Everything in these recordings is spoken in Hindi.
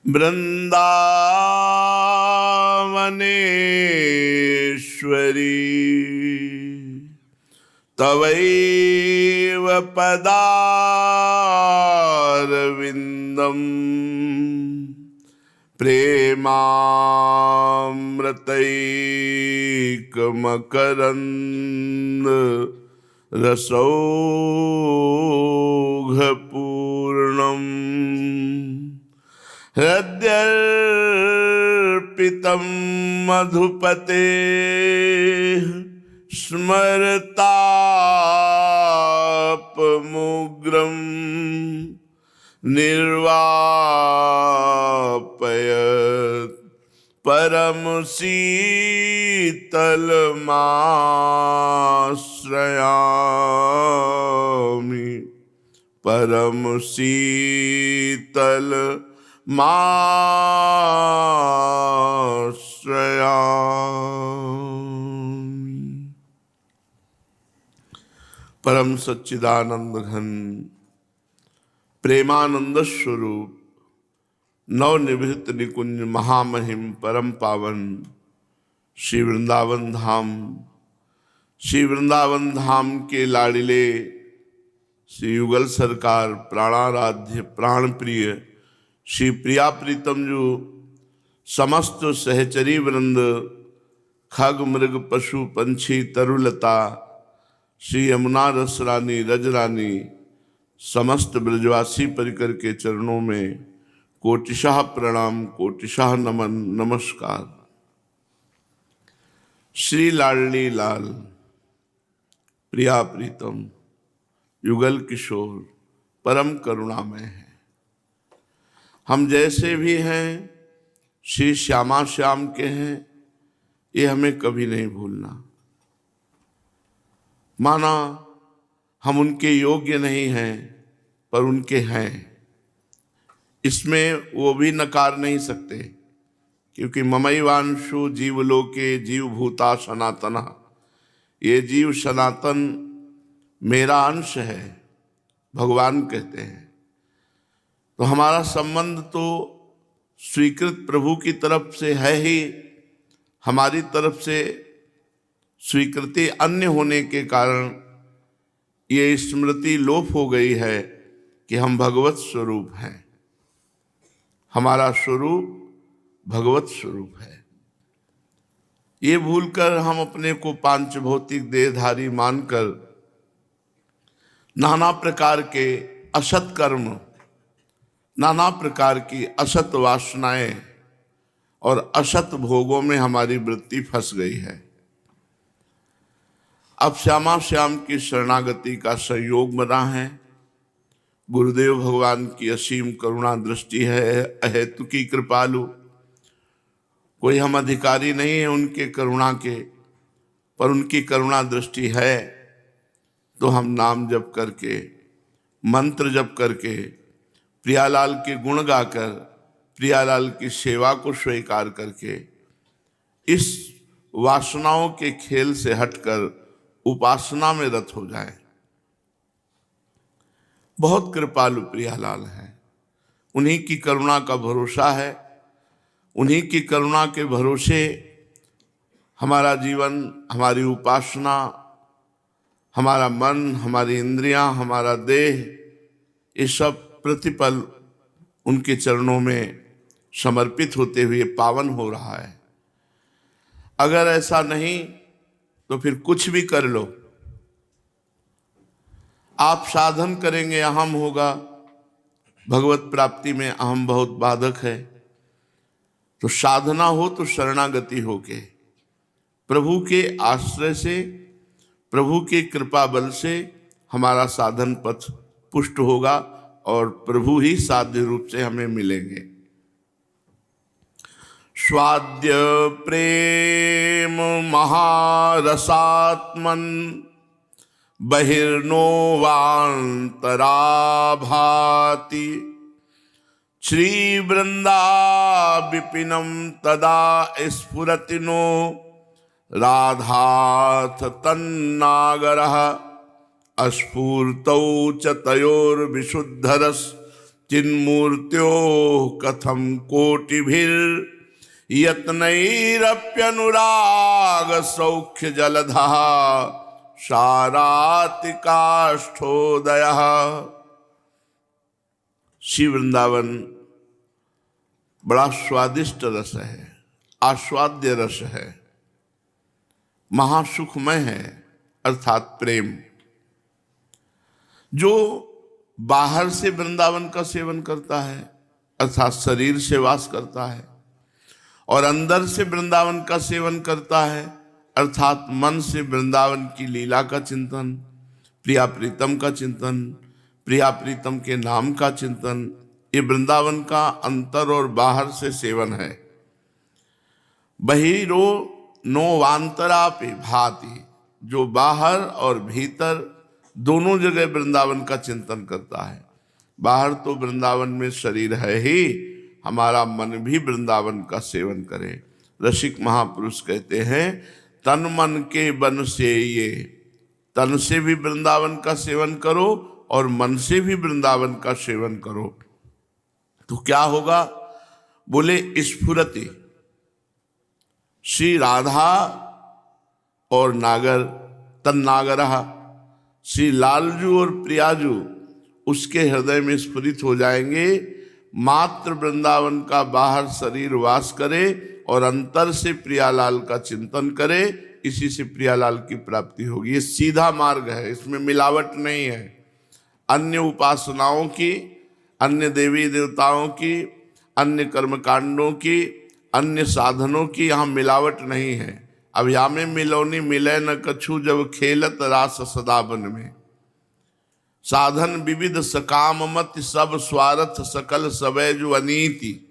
वृंदावनेश्वरी तवैव पदारविंदम प्रेमामृतैकमकरंद रसौघपूर्णम् हृद्यर्पितं मधुपते स्मरतापमुग्रं निर्वापयत् परम शीतलमाश्रयामि परम शीतल माश्रयामि। परम सच्चिदानंद घन प्रेमानंद स्वरूप नवनिभृत निकुंज महामहिम परम पावन श्री वृंदावन धाम के लाडिले श्री युगल सरकार प्राणाराध्य प्राण प्रिय श्री प्रिया प्रीतम जो समस्त सहचरी वृंद खग मृग पशु पंछी तरुलता श्री यमुना रस रानी रजरानी समस्त ब्रजवासी परिकर के चरणों में कोटिशाह प्रणाम कोटिशाह नमन नमस्कार। श्री लाडली लाल प्रिया प्रीतम युगल किशोर परम करुणामय है। हम जैसे भी हैं श्री श्यामा श्याम के हैं, ये हमें कभी नहीं भूलना। माना हम उनके योग्य नहीं हैं पर उनके हैं, इसमें वो भी नकार नहीं सकते, क्योंकि ममैवांशु जीवलोके जीवभूता सनातना, ये जीव सनातन मेरा अंश है भगवान कहते हैं। तो हमारा संबंध तो स्वीकृत प्रभु की तरफ से है ही, हमारी तरफ से स्वीकृति अन्य होने के कारण ये स्मृति लोप हो गई है कि हम भगवत स्वरूप हैं। हमारा स्वरूप भगवत स्वरूप है। ये भूलकर हम अपने को पांच भौतिक देहधारी मानकर नाना प्रकार के असत कर्म, नाना प्रकार की असत वासनाएं और असत भोगों में हमारी वृत्ति फंस गई है। अब श्यामा श्याम की शरणागति का संयोग बना है। गुरुदेव भगवान की असीम करुणा दृष्टि है, अहेतु की कृपालु। कोई हम अधिकारी नहीं है उनके करुणा के, पर उनकी करुणा दृष्टि है तो हम नाम जप करके, मंत्र जप करके, प्रियालाल के गुण गाकर, प्रियालाल की सेवा को स्वीकार करके इस वासनाओं के खेल से हटकर उपासना में रत हो जाए। बहुत कृपालु प्रियालाल हैं, उन्हीं की करुणा का भरोसा है। उन्हीं की करुणा के भरोसे हमारा जीवन, हमारी उपासना, हमारा मन, हमारी इंद्रियां, हमारा देह, ये सब प्रतिपल उनके चरणों में समर्पित होते हुए पावन हो रहा है। अगर ऐसा नहीं तो फिर कुछ भी कर लो, आप साधन करेंगे अहम होगा। भगवत प्राप्ति में अहम बहुत बाधक है। तो साधना हो तो शरणागति होके प्रभु के आश्रय से, प्रभु के कृपा बल से हमारा साधन पथ पुष्ट होगा और प्रभु ही साध्य रूप से हमें मिलेंगे। स्वाद्य प्रेम महारसात्मन बहिर्नो वान्तरा भाति श्री वृंदा विपिनम तदा स्फुरति नो राधाथ तन्नागरः अस्फूर्तौ च तयोर्विशुद्धरस चिन्मूर्त्यो कथम कोटिभिर यत्नैरप्यनुराग सौख्य जलधा सारातिकाष्ठोदय। श्री वृंदावन बड़ा स्वादिष्ट रस है, आस्वाद्य रस है, महासुखमय है, अर्थात प्रेम। जो बाहर से वृंदावन का सेवन करता है अर्थात शरीर से वास करता है, और अंदर से वृंदावन का सेवन करता है अर्थात मन से वृंदावन की लीला का चिंतन, प्रिया प्रीतम का चिंतन, प्रिया प्रीतम के नाम का चिंतन, ये वृंदावन का अंतर और बाहर से सेवन है। बहिरो नो वांतरापि भाति, जो बाहर और भीतर दोनों जगह वृंदावन का चिंतन करता है। बाहर तो वृंदावन में शरीर है ही, हमारा मन भी वृंदावन का सेवन करे। रसिक महापुरुष कहते हैं तन मन के बन से ये, तन से भी वृंदावन का सेवन करो और मन से भी वृंदावन का सेवन करो, तो क्या होगा? बोले स्फुरति। श्री राधा और नागर तन्नागरहा, श्री लालजू और प्रियाजू उसके हृदय में स्फुरित हो जाएंगे। मात्र वृंदावन का बाहर शरीर वास करे और अंतर से प्रियालाल का चिंतन करे, इसी से प्रियालाल की प्राप्ति होगी। ये सीधा मार्ग है, इसमें मिलावट नहीं है। अन्य उपासनाओं की, अन्य देवी देवताओं की, अन्य कर्मकांडों की, अन्य साधनों की यहाँ मिलावट नहीं है। अब या में मिलौनी मिले न कछु, जब खेलत रास सदा बन में। साधन विविध सकाम मत, सब स्वार्थ सकल सबे जो अनीति,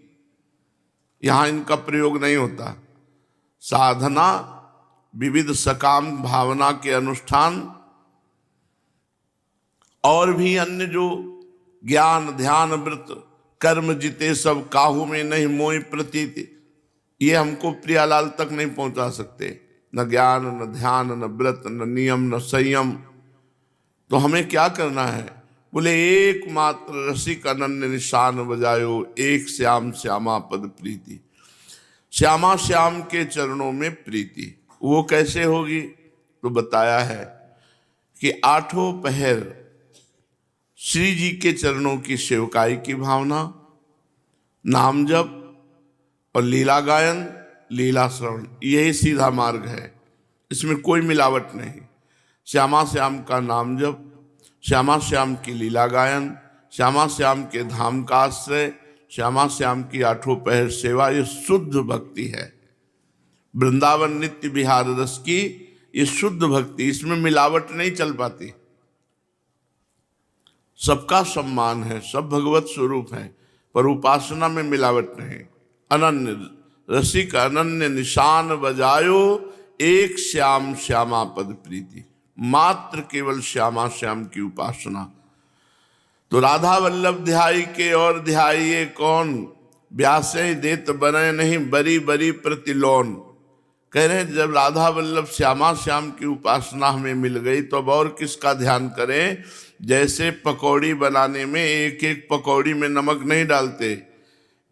यहाँ इनका प्रयोग नहीं होता। साधना विविध सकाम भावना के अनुष्ठान और भी अन्य जो ज्ञान ध्यान व्रत कर्म जिते सब काहू में नहीं मोहि प्रतीति, ये हमको प्रियालाल तक नहीं पहुंचा सकते। न ज्ञान न ध्यान न व्रत न नियम न संयम। तो हमें क्या करना है? बोले एकमात्र रसिक अनन्य निशान बजायो, एक श्याम श्यामा पद प्रीति। श्यामा श्याम के चरणों में प्रीति वो कैसे होगी? तो बताया है कि आठों पहर श्री जी के चरणों की सेवकाई की भावना, नाम जप और लीला गायन लीला श्रवण, यही सीधा मार्ग है, इसमें कोई मिलावट नहीं। श्यामा श्याम का नाम जप, श्यामा श्याम की लीला गायन, श्यामा श्याम के धाम का आश्रय, श्यामा श्याम की आठों पहर सेवा, ये शुद्ध भक्ति है। वृंदावन नित्य विहार रस की ये शुद्ध भक्ति, इसमें मिलावट नहीं चल पाती। सबका सम्मान है, सब भगवत स्वरूप है, पर उपासना में मिलावट नहीं। अनन्य रसिक अनन्य निशान बजायो, एक श्याम श्यामा पद प्रीति। मात्र केवल श्यामा श्याम की उपासना। तो राधा वल्लभ ध्याई के और ध्याइये कौन, ब्यासे देत बने नहीं बरी बरी प्रतिलोन। कह रहे हैं जब राधा वल्लभ श्यामा श्याम की उपासना हमें मिल गई तो अब और किसका ध्यान करें। जैसे पकौड़ी बनाने में एक एक पकौड़ी में नमक नहीं डालते,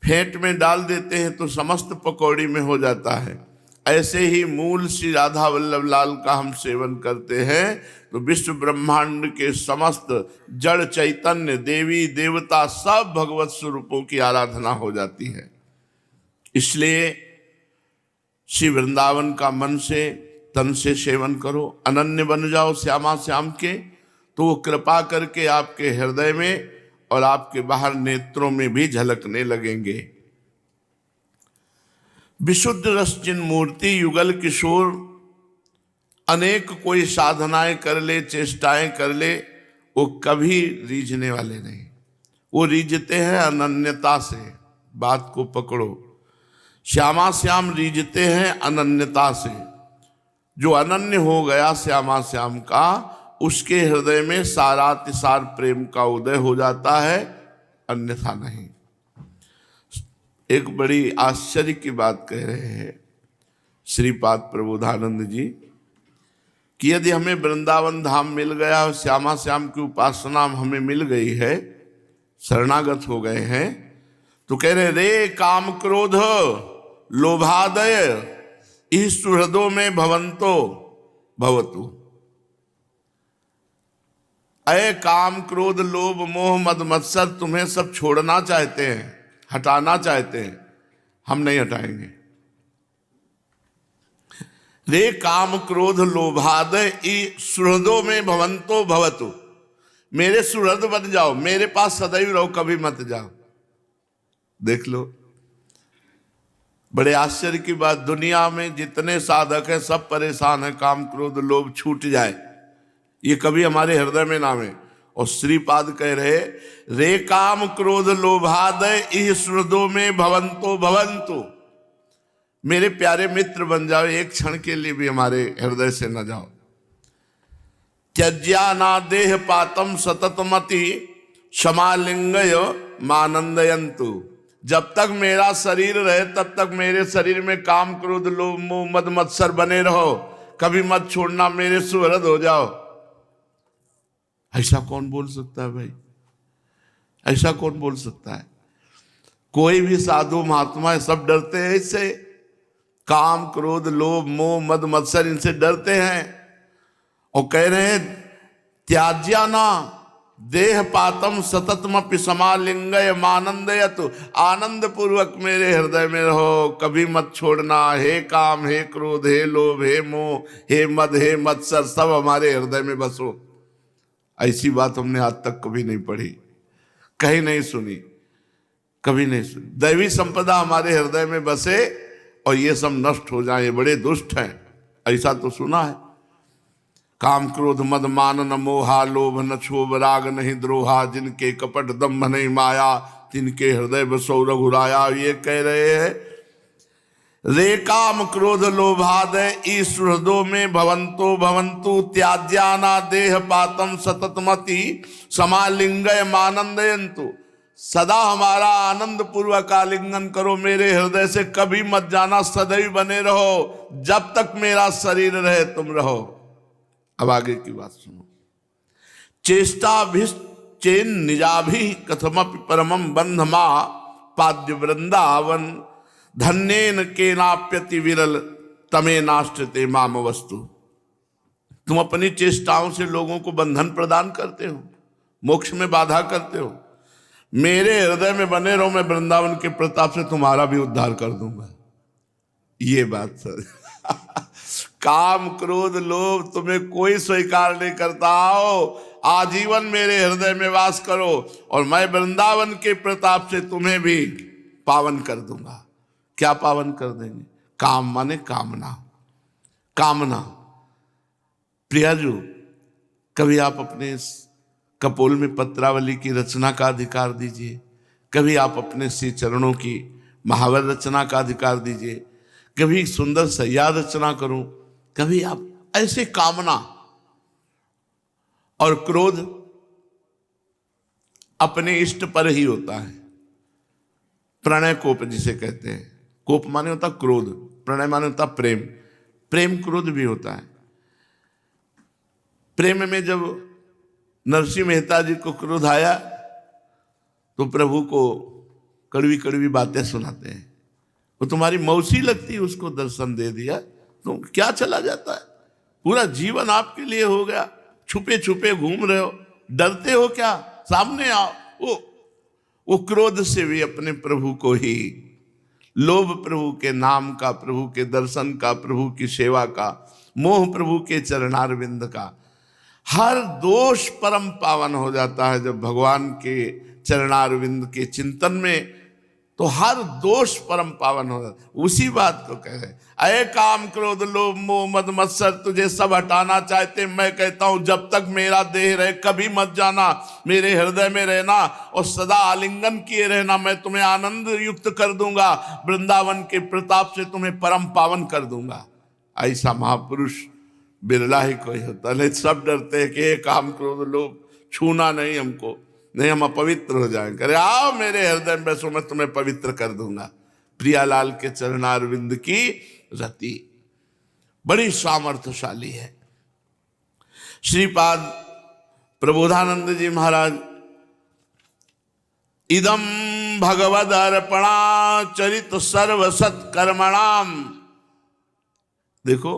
फेंट में डाल देते हैं तो समस्त पकौड़ी में हो जाता है। ऐसे ही मूल श्री राधा वल्लभ लाल का हम सेवन करते हैं तो विश्व ब्रह्मांड के समस्त जड़ चैतन्य देवी देवता सब भगवत स्वरूपों की आराधना हो जाती है। इसलिए श्री वृंदावन का मन से तन से सेवन करो, अनन्य बन जाओ श्यामा श्याम के, तो वो कृपा करके आपके हृदय में और आपके बाहर नेत्रों में भी झलकने लगेंगे। विशुद्ध रस जिन मूर्ति युगल किशोर, अनेक कोई साधनाएं कर ले चेष्टाएं कर ले, वो कभी रीझने वाले नहीं। वो रीझते हैं अनन्यता से। बात को पकड़ो, श्यामा श्याम रीझते हैं अनन्यता से। जो अनन्य हो गया श्यामा श्याम का, उसके हृदय में सारातिसार प्रेम का उदय हो जाता है, अन्यथा नहीं। एक बड़ी आश्चर्य की बात कह रहे हैं श्रीपाद प्रबोधानंद जी कि यदि हमें वृंदावन धाम मिल गया और श्यामा श्याम की उपासना हमें मिल गई है, शरणागत हो गए हैं, तो कह रहे रे काम क्रोध लोभादय इस सुहृदों में भवंतो भवतु। अय काम क्रोध लोभ मोह मद मत्सर तुम्हें सब छोड़ना चाहते हैं, हटाना चाहते हैं, हम नहीं हटाएंगे। रे काम क्रोध लोभादय सुहृदों में भवंतो भवतु, मेरे सुहृद बन जाओ, मेरे पास सदैव रहो, कभी मत जाओ। देख लो, बड़े आश्चर्य की बात, दुनिया में जितने साधक हैं सब परेशान हैं, काम क्रोध लोभ छूट जाए, ये कभी हमारे हृदय में नाम है। और श्रीपाद कह रहे रे काम क्रोध लोभादय इस सुहृदों में भवंतो भवंतु, मेरे प्यारे मित्र बन जाओ, एक क्षण के लिए भी हमारे हृदय से न जाओ। त्यज्या ना देह पातम सततमति क्षमालिंगय मानंदयंतु, जब तक मेरा शरीर रहे तब तक मेरे शरीर में काम क्रोध लोभ मोह मद मत्सर बने रहो, कभी मत छोड़ना, मेरे सुहृद हो जाओ। ऐसा कौन बोल सकता है भाई? ऐसा कौन बोल सकता है? कोई भी साधु महात्मा सब डरते हैं इससे, काम क्रोध लोभ मोह मद मत्सर इनसे डरते हैं। और कह रहे हैं त्याज्या ना देह पातम सततमपि समालिंगय मानंदयतु, आनंद पूर्वक मेरे हृदय में रहो, कभी मत छोड़ना। हे काम हे क्रोध हे लोभ हे मोह हे मद हे मत्सर सब हमारे हृदय में बसो। ऐसी बात हमने आज तक कभी नहीं पढ़ी, कहीं नहीं सुनी, कभी नहीं सुनी। दैवी संपदा हमारे हृदय में बसे और ये सब नष्ट हो जाए, बड़े दुष्ट हैं, ऐसा तो सुना है। काम क्रोध मद मान न मोहा लोभ न क्षोभ राग नहीं द्रोहा, जिनके कपट दम्भ नहीं माया, तिनके हृदय बसो रघुराया। ये कह रहे हैं रे काम क्रोध लोभादय इस सुहृदों में भवंतो भवंतु, त्याज्याना देह पातम सततमति समालिंगय मानंदयंतु, सदा हमारा आनंद पूर्वक आलिंगन करो, मेरे हृदय से कभी मत जाना, सदैव बने रहो, जब तक मेरा शरीर रहे तुम रहो। अब आगे की बात सुनो। चेष्टाभिश्चेन निजाभि कथमपि परमं बंधमा पाद्य वृंदावन, धन्येन केनाप्यति विरल तमे नाश्रते माम वस्तु। तुम अपनी चेष्टाओं से लोगों को बंधन प्रदान करते हो, मोक्ष में बाधा करते हो, मेरे हृदय में बने रहो, मैं वृंदावन के प्रताप से तुम्हारा भी उद्धार कर दूंगा। ये बात सर काम क्रोध लोभ तुम्हें कोई स्वीकार नहीं करता, आओ आजीवन मेरे हृदय में वास करो और मैं वृंदावन के प्रताप से तुम्हें भी पावन कर दूंगा। क्या पावन कर देंगे? काम माने कामना, कामना। प्रियाजू, कभी आप अपने कपोल में पत्रावली की रचना का अधिकार दीजिए, कभी आप अपने श्री चरणों की महावर रचना का अधिकार दीजिए, कभी सुंदर सैया रचना करूं, कभी आप ऐसे कामना और क्रोध अपने इष्ट पर ही होता है। प्रणय कोप जिसे कहते हैं, कोप माने होता क्रोध, प्रणय माने होता प्रेम, प्रेम क्रोध भी होता है। प्रेम में जब नरसिंह मेहता जी को क्रोध आया तो प्रभु को कड़वी कड़वी बातें सुनाते हैं। वो तुम्हारी मौसी लगती, उसको दर्शन दे दिया, तुम क्या चला जाता है, पूरा जीवन आपके लिए हो गया, छुपे छुपे घूम रहे हो, डरते हो क्या, सामने आओ। वो क्रोध से भी अपने प्रभु को ही, लोभ प्रभु के नाम का, प्रभु के दर्शन का, प्रभु की सेवा का, मोह प्रभु के चरणारविंद का, हर दोष परम पावन हो जाता है जब भगवान के चरणारविंद के चिंतन में, तो हर दोष परम पावन हो जाता है। उसी बात को कह रहे, अय काम क्रोध लोभ मोह मद मत्सर तुझे सब हटाना चाहते, मैं कहता हूं जब तक मेरा देह रहे कभी मत जाना, मेरे हृदय में रहना और सदा आलिंगन किए रहना, मैं तुम्हें आनंद युक्त कर दूंगा, वृंदावन के प्रताप से तुम्हें परम पावन कर दूंगा। ऐसा महापुरुष बिरला ही कोई होता, नहीं सब डरते हैं कि ये काम क्रोध लोभ छूना नहीं हमको, नहीं हम अपवित्र हो जाएंगे। अरे आओ मेरे हृदय में बैसो, मैं तुम्हें पवित्र कर दूंगा। प्रियालाल के चरणारविंद की रति बड़ी सामर्थ्यशाली है। श्रीपाद प्रबोधानंद जी महाराज इदम भगवद अर्पणा चरित सर्व सत्कर्मणाम। देखो,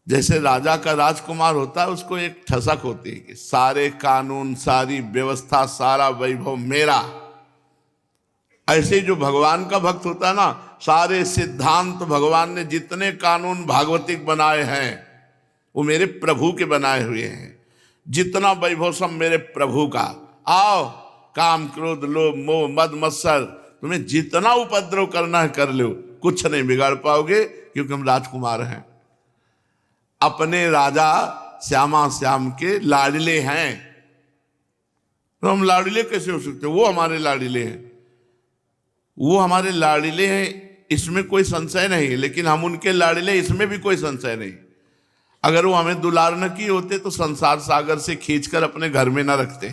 जैसे राजा का राजकुमार होता है, उसको एक ठसक होती है कि सारे कानून, सारी व्यवस्था, सारा वैभव मेरा। ऐसे ही जो भगवान का भक्त होता है ना, सारे सिद्धांत भगवान ने जितने कानून भागवतिक बनाए हैं वो मेरे प्रभु के बनाए हुए हैं। जितना वैभव सब मेरे प्रभु का। आओ, काम क्रोध लोभ मोह मद मत्सर, तुम्हें जितना उपद्रव करना है कर लो, कुछ नहीं बिगाड़ पाओगे, क्योंकि हम राजकुमार हैं, अपने राजा श्यामा श्याम के लाडले हैं। तो हम लाडले कैसे हो सकते? वो हमारे लाडले हैं, वो हमारे लाडले हैं, इसमें कोई संशय नहीं। लेकिन हम उनके लाडले, इसमें भी कोई संशय नहीं। अगर वो हमें दुलार न किए होते तो संसार सागर से खींचकर अपने घर में न रखते।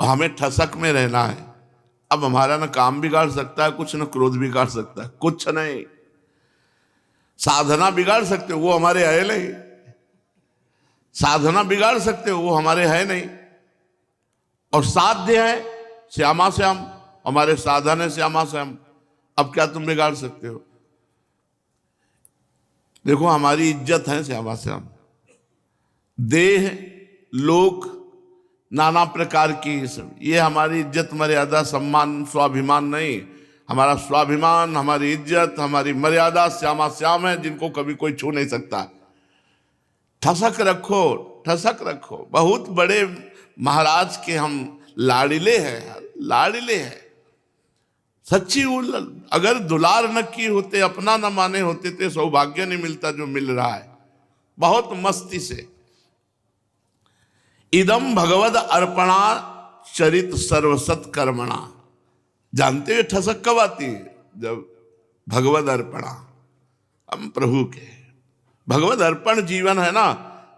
और हमें ठसक में रहना है। अब हमारा न काम बिगाड़ सकता है कुछ, न क्रोध बिगाड़ सकता है कुछ नहीं। साधना बिगाड़ सकते हो, वो हमारे है नहीं। साधना बिगाड़ सकते हो, वो हमारे है नहीं। और साध्य है श्यामा श्याम, हमारे साधन है श्यामा श्याम। अब क्या तुम बिगाड़ सकते हो? देखो, हमारी इज्जत है श्यामा श्याम। देह लोक नाना प्रकार की, ये हमारी इज्जत मर्यादा सम्मान स्वाभिमान नहीं। हमारा स्वाभिमान, हमारी इज्जत, हमारी मर्यादा श्यामा श्याम है, जिनको कभी कोई छू नहीं सकता। ठसक रखो, ठसक रखो। बहुत बड़े महाराज के हम लाडिले हैं, लाडिले हैं सच्ची। अगर दुलार न किए होते, अपना न माने होते तो सौभाग्य नहीं मिलता जो मिल रहा है बहुत मस्ती से। इदम भगवद अर्पणा चरित सर्वसत कर्मणा। जानते हो ठसक कब आती है? जब भगवद अर्पणा, हम प्रभु के भगवद अर्पण जीवन है ना,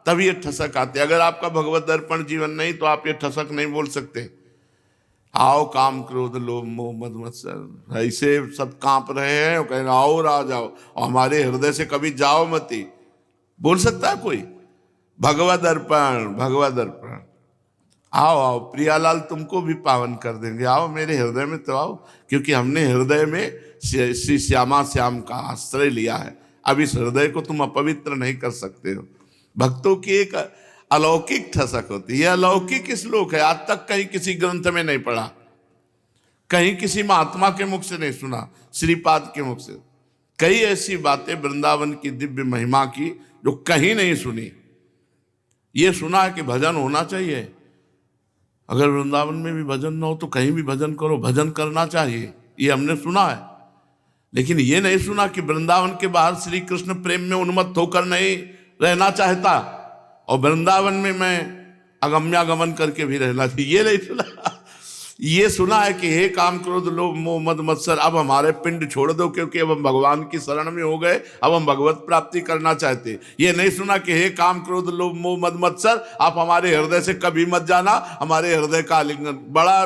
तभी ये ठसक आती है। अगर आपका भगवद अर्पण जीवन नहीं तो आप ये ठसक नहीं बोल सकते। आओ, काम क्रोध लोभ मोह मद मत्सर, ऐसे सब कांप रहे हैं, कह रहे आओ आ जाओ, और हमारे हृदय से कभी जाओ मती, बोल सकता है कोई? भगवद अर्पण, भगवद अर्पण। आओ आओ, प्रियालाल तुमको भी पावन कर देंगे, आओ मेरे हृदय में तो आओ, क्योंकि हमने हृदय में श्री श्यामा श्याम का आश्रय लिया है। अब इस हृदय को तुम अपवित्र नहीं कर सकते हो। भक्तों की एक अलौकिक ठसक होती है। अलौकिक श्लोक है, आज तक कहीं किसी ग्रंथ में नहीं पढ़ा, कहीं किसी महात्मा के मुख से नहीं सुना, श्रीपाद के मुख से। कई ऐसी बातें वृंदावन की दिव्य महिमा की जो कहीं नहीं सुनी। ये सुना है कि भजन होना चाहिए। अगर वृंदावन में भी भजन न हो तो कहीं भी भजन करो, भजन करना चाहिए, ये हमने सुना है। लेकिन ये नहीं सुना कि वृंदावन के बाहर श्री कृष्ण प्रेम में उन्मत्त होकर नहीं रहना चाहता, और वृंदावन में मैं अगम्यागमन करके भी रहना चाहिए, ये नहीं सुना। ये सुना है कि हे काम क्रोध लोभ मोह मद मत्सर, अब हमारे पिंड छोड़ दो, क्योंकि अब हम भगवान की शरण में हो गए, अब हम भगवत प्राप्ति करना चाहते। ये नहीं सुना कि हे काम क्रोध लोभ मोह मद मत्सर, आप हमारे हृदय से कभी मत जाना, हमारे हृदय का आलिंगन। बड़ा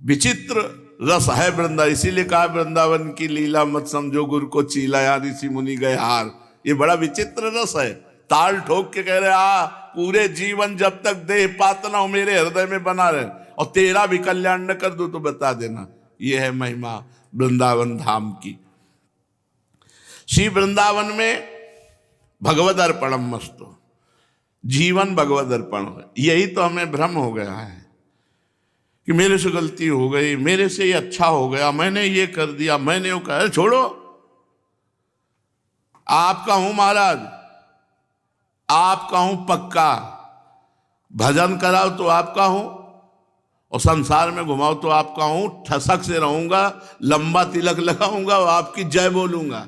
विचित्र रस है वृंदा। इसीलिए कहा वृंदावन की लीला मत समझो, गुरु को चीला या ऋषि मुनि गए हार। ये बड़ा विचित्र रस है। ताल ठोक के कह रहे पूरे जीवन जब तक देह पात ना हो मेरे हृदय में बना रहे, और तेरा भी कल्याण न कर दो तो बता देना। यह है महिमा वृंदावन धाम की। श्री वृंदावन में भगवद अर्पणम मस्तु, जीवन भगवद अर्पण है। यही तो हमें भ्रम हो गया है कि मेरे से गलती हो गई, मेरे से ये अच्छा हो गया, मैंने ये कर दिया, मैंने वो कहा। छोड़ो, आपका हूं महाराज, आपका हूं पक्का। भजन कराओ तो आपका हूं, और संसार में घुमाओ तो आपका हूं। ठसक से रहूंगा, लंबा तिलक लगाऊंगा और आपकी जय बोलूंगा।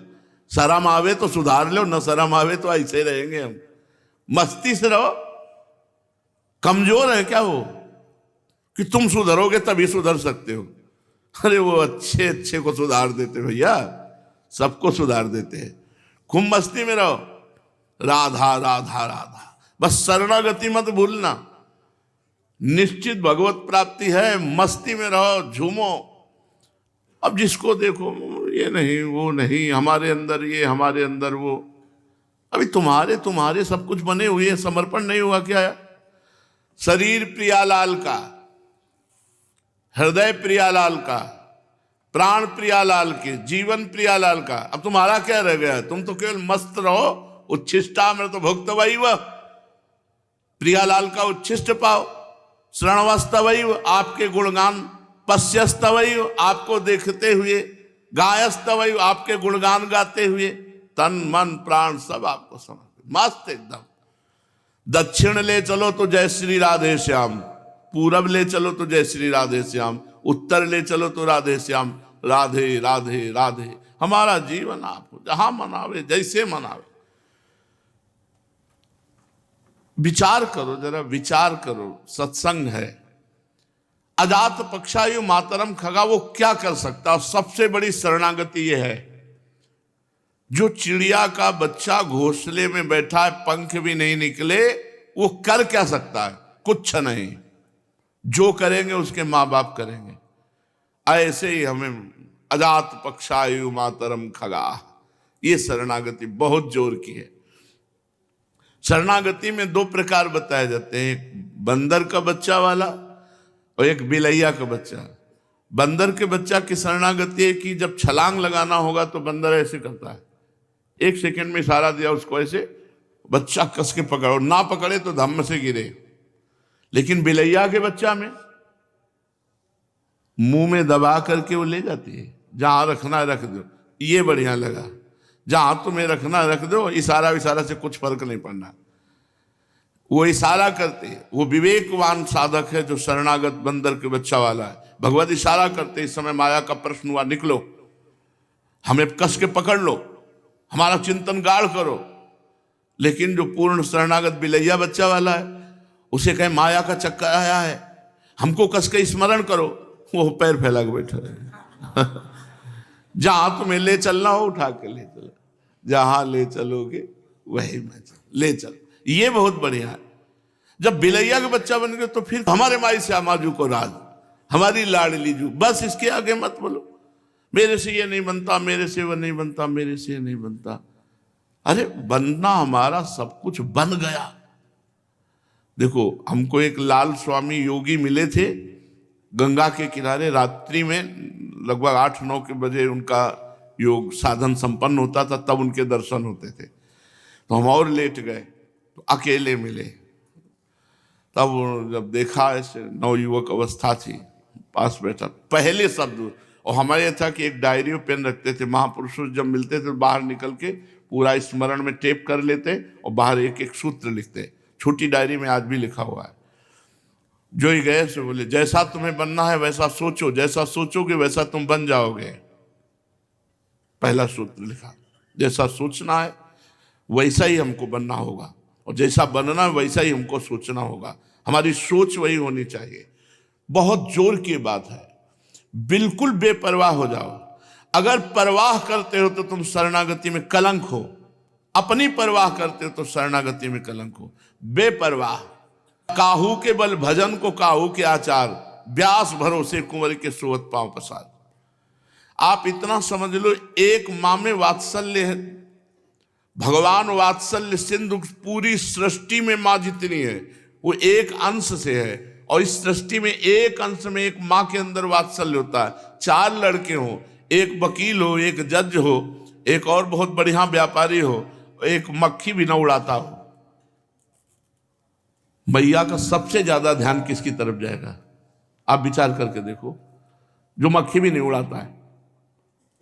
शर्म आवे तो सुधार लो, न शर्म आवे तो ऐसे रहेंगे हम। मस्ती से रहो। कमजोर है क्या वो कि तुम सुधरोगे तभी सुधर सकते हो? अरे वो अच्छे अच्छे को सुधार देते भैया, सबको सुधार देते हैं। खूब मस्ती में रहो, राधा राधा राधा, बस शरणागति मत भूलना। निश्चित भगवत प्राप्ति है। मस्ती में रहो, झूमो। अब जिसको देखो ये नहीं वो नहीं, हमारे अंदर ये, हमारे अंदर वो। अभी तुम्हारे सब कुछ बने हुए, समर्पण नहीं हुआ क्या? शरीर प्रियालाल का, हृदय प्रियालाल का, प्राण प्रियालाल के, जीवन प्रियालाल का। अब तुम्हारा क्या रह गया? तुम तो केवल मस्त रहो, उच्छिष्टामृत भुक्तवैव, प्रियालाल का उच्छिष्ट पाओ, श्रणवस्तवैव, आपके गुणगान, पश्यस्तवैव, आपको देखते हुए, गायस्तवैव, आपके गुणगान गाते हुए, तन मन प्राण सब आपको समझ, मस्त एकदम। दक्षिण ले चलो तो जय श्री राधे श्याम, पूरब ले चलो तो जय श्री राधे श्याम, उत्तर ले चलो तो राधे श्याम, राधे राधे राधे। हमारा जीवन आपको जहां मनावे, जैसे मनावे। विचार करो, जरा विचार करो, सत्संग है। अजात पक्षायु मातरम खगा, वो क्या कर सकता है? सबसे बड़ी शरणागति ये है, जो चिड़िया का बच्चा घोंसले में बैठा है, पंख भी नहीं निकले, वो कर क्या सकता है? कुछ नहीं। जो करेंगे उसके माँ बाप करेंगे। ऐसे ही हमें अजात पक्षायु मातरम खगा, ये शरणागति बहुत जोर की है। शरणागति में दो प्रकार बताए जाते हैं, एक बंदर का बच्चा वाला और एक बिलैया का बच्चा। बंदर के बच्चा की शरणागति है कि जब छलांग लगाना होगा तो बंदर ऐसे करता है, 1 सेकंड में इशारा दिया उसको, ऐसे बच्चा कस के पकड़ो, ना पकड़े तो धम्म से गिरे। लेकिन बिलैया के बच्चा में मुंह में दबा करके वो ले जाती है, जहां रखना रख दो। ये बढ़िया लगा, जहां तुम्हें रखना रख दो, इशारा से कुछ फर्क नहीं पड़ना। वो इशारा करते, वो विवेकवान साधक है जो शरणागत बंदर के बच्चा वाला है। भगवत इशारा करते, इस समय माया का प्रश्न हुआ, निकलो, हमें कस के पकड़ लो, हमारा चिंतन गाढ़ करो। लेकिन जो पूर्ण शरणागत बिलैया बच्चा वाला है, उसे कहे माया का चक्कर आया है, हमको कस के स्मरण करो, वो पैर फैला के बैठा रहे। जहां तुम्हें ले चलना हो उठा के ले चलो, जहां ले चलोगे वही मैं ले चलो। ये बहुत बढ़िया है। जब बिलैया का बच्चा बन गए तो फिर हमारे माई श्यामाजू को राज, हमारी लाडली जू, बस इसके आगे मत बोलो मेरे से ये नहीं बनता, मेरे से वो नहीं बनता, मेरे से ये नहीं बनता। अरे बनना हमारा सब कुछ बन गया। देखो, हमको एक लाल स्वामी योगी मिले थे गंगा के किनारे, रात्रि में लगभग 8-9 के बजे उनका योग साधन संपन्न होता था, तब उनके दर्शन होते थे। तो हम और लेट गए, तो अकेले मिले। तब जब देखा, ऐसे नवयुवक अवस्था थी, पास बैठा, पहले शब्द, और हमारे यहाँ था कि एक डायरी में पेन रखते थे, महापुरुषों जब मिलते थे तो बाहर निकल के पूरा स्मरण में टेप कर लेते और बाहर एक एक सूत्र लिखते। छोटी डायरी में आज भी लिखा हुआ है। जो ही गए से बोले, जैसा तुम्हें बनना है वैसा सोचो, जैसा सोचोगे वैसा तुम बन जाओगे। पहला सूत्र लिखा, जैसा सोचना है वैसा ही हमको बनना होगा, और जैसा बनना है वैसा ही हमको सोचना होगा। हमारी सोच वही होनी चाहिए। बहुत जोर की बात है, बिल्कुल बेपरवाह हो जाओ। अगर परवाह करते हो तो तुम शरणागति में कलंक हो, अपनी परवाह करते हो तो शरणागति में कलंक हो। बेपरवाह, काहू के बल भजन को काहू के आचार, व्यास भरोसे कुंवर के सोवत पांव पसार। आप इतना समझ लो, एक माँ में वात्सल्य है। भगवान वात्सल्य सिंधु, पूरी सृष्टि में माँ जितनी है वो एक अंश से है, और इस सृष्टि में एक अंश में एक माँ के अंदर वात्सल्य होता है। 4 लड़के हो, एक वकील हो, एक जज हो, एक और बहुत बढ़िया व्यापारी हो, एक मक्खी भी न उड़ाता हो। मैया का सबसे ज्यादा ध्यान किसकी तरफ जाएगा? आप विचार करके देखो। जो मक्खी भी नहीं उड़ाता है,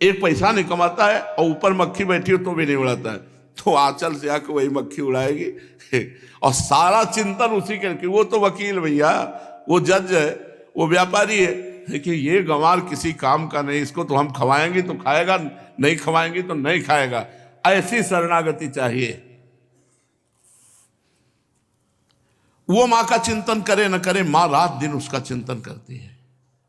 एक पैसा नहीं कमाता है, और ऊपर मक्खी बैठी हो तो भी नहीं उड़ाता है, तो आंचल से आके वही मक्खी उड़ाएगी। और सारा चिंतन उसी के, वो तो वकील भैया, वो जज है, वो व्यापारी है, लेकिन ये गंवार किसी काम का नहीं, इसको तो हम खवाएंगे तो खाएगा, नहीं खवाएंगे तो नहीं खाएगा। ऐसी शरणागति चाहिए। वो माँ का चिंतन करे न करे, माँ रात दिन उसका चिंतन करती है।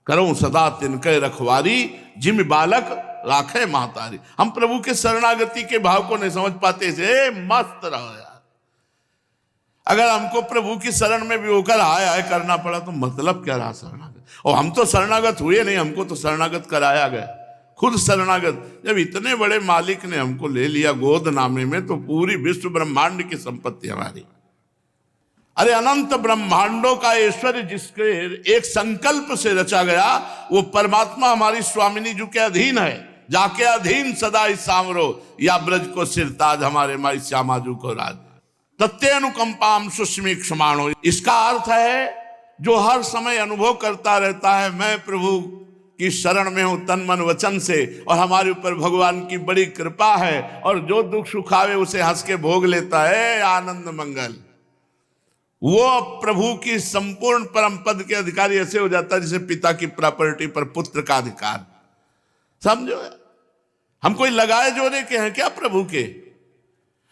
करो सदा तिनके रखवारी, जिम बालक राखे महतारी। हम प्रभु के शरणागति के भाव को नहीं समझ पाते से मस्त रहो यार। अगर हमको प्रभु की शरण में भी होकर आय आय करना पड़ा तो मतलब क्या रहा शरणागत? और हम तो शरणागत हुए नहीं, हमको तो शरणागत कराया गया। खुद शरणागत, जब इतने बड़े मालिक ने हमको ले लिया गोद नामे में, तो पूरी विश्व ब्रह्मांड की संपत्ति हमारी। अरे अनंत ब्रह्मांडों का ऐश्वर्य जिसके एक संकल्प से रचा गया, वो परमात्मा हमारी स्वामिनी जी के अधीन है। जाके अधीन सदा ही सांवरो, या ब्रज को सिरताज हमारे माई श्यामा जू को राज। तत्ते अनुकंपाम सुस्मी क्षमाणो, इसका अर्थ है जो हर समय अनुभव करता रहता है मैं प्रभु की शरण में हूं तन मन वचन से, और हमारे ऊपर भगवान की बड़ी कृपा है, और जो दुख सुख आवे उसे हंस के भोग लेता है, आनंद मंगल, वो प्रभु की संपूर्ण परम पद के अधिकारी ऐसे हो जाता है जैसे पिता की प्रॉपर्टी पर पुत्र का अधिकार। समझो, हम कोई लगाए जोड़े के हैं क्या प्रभु के?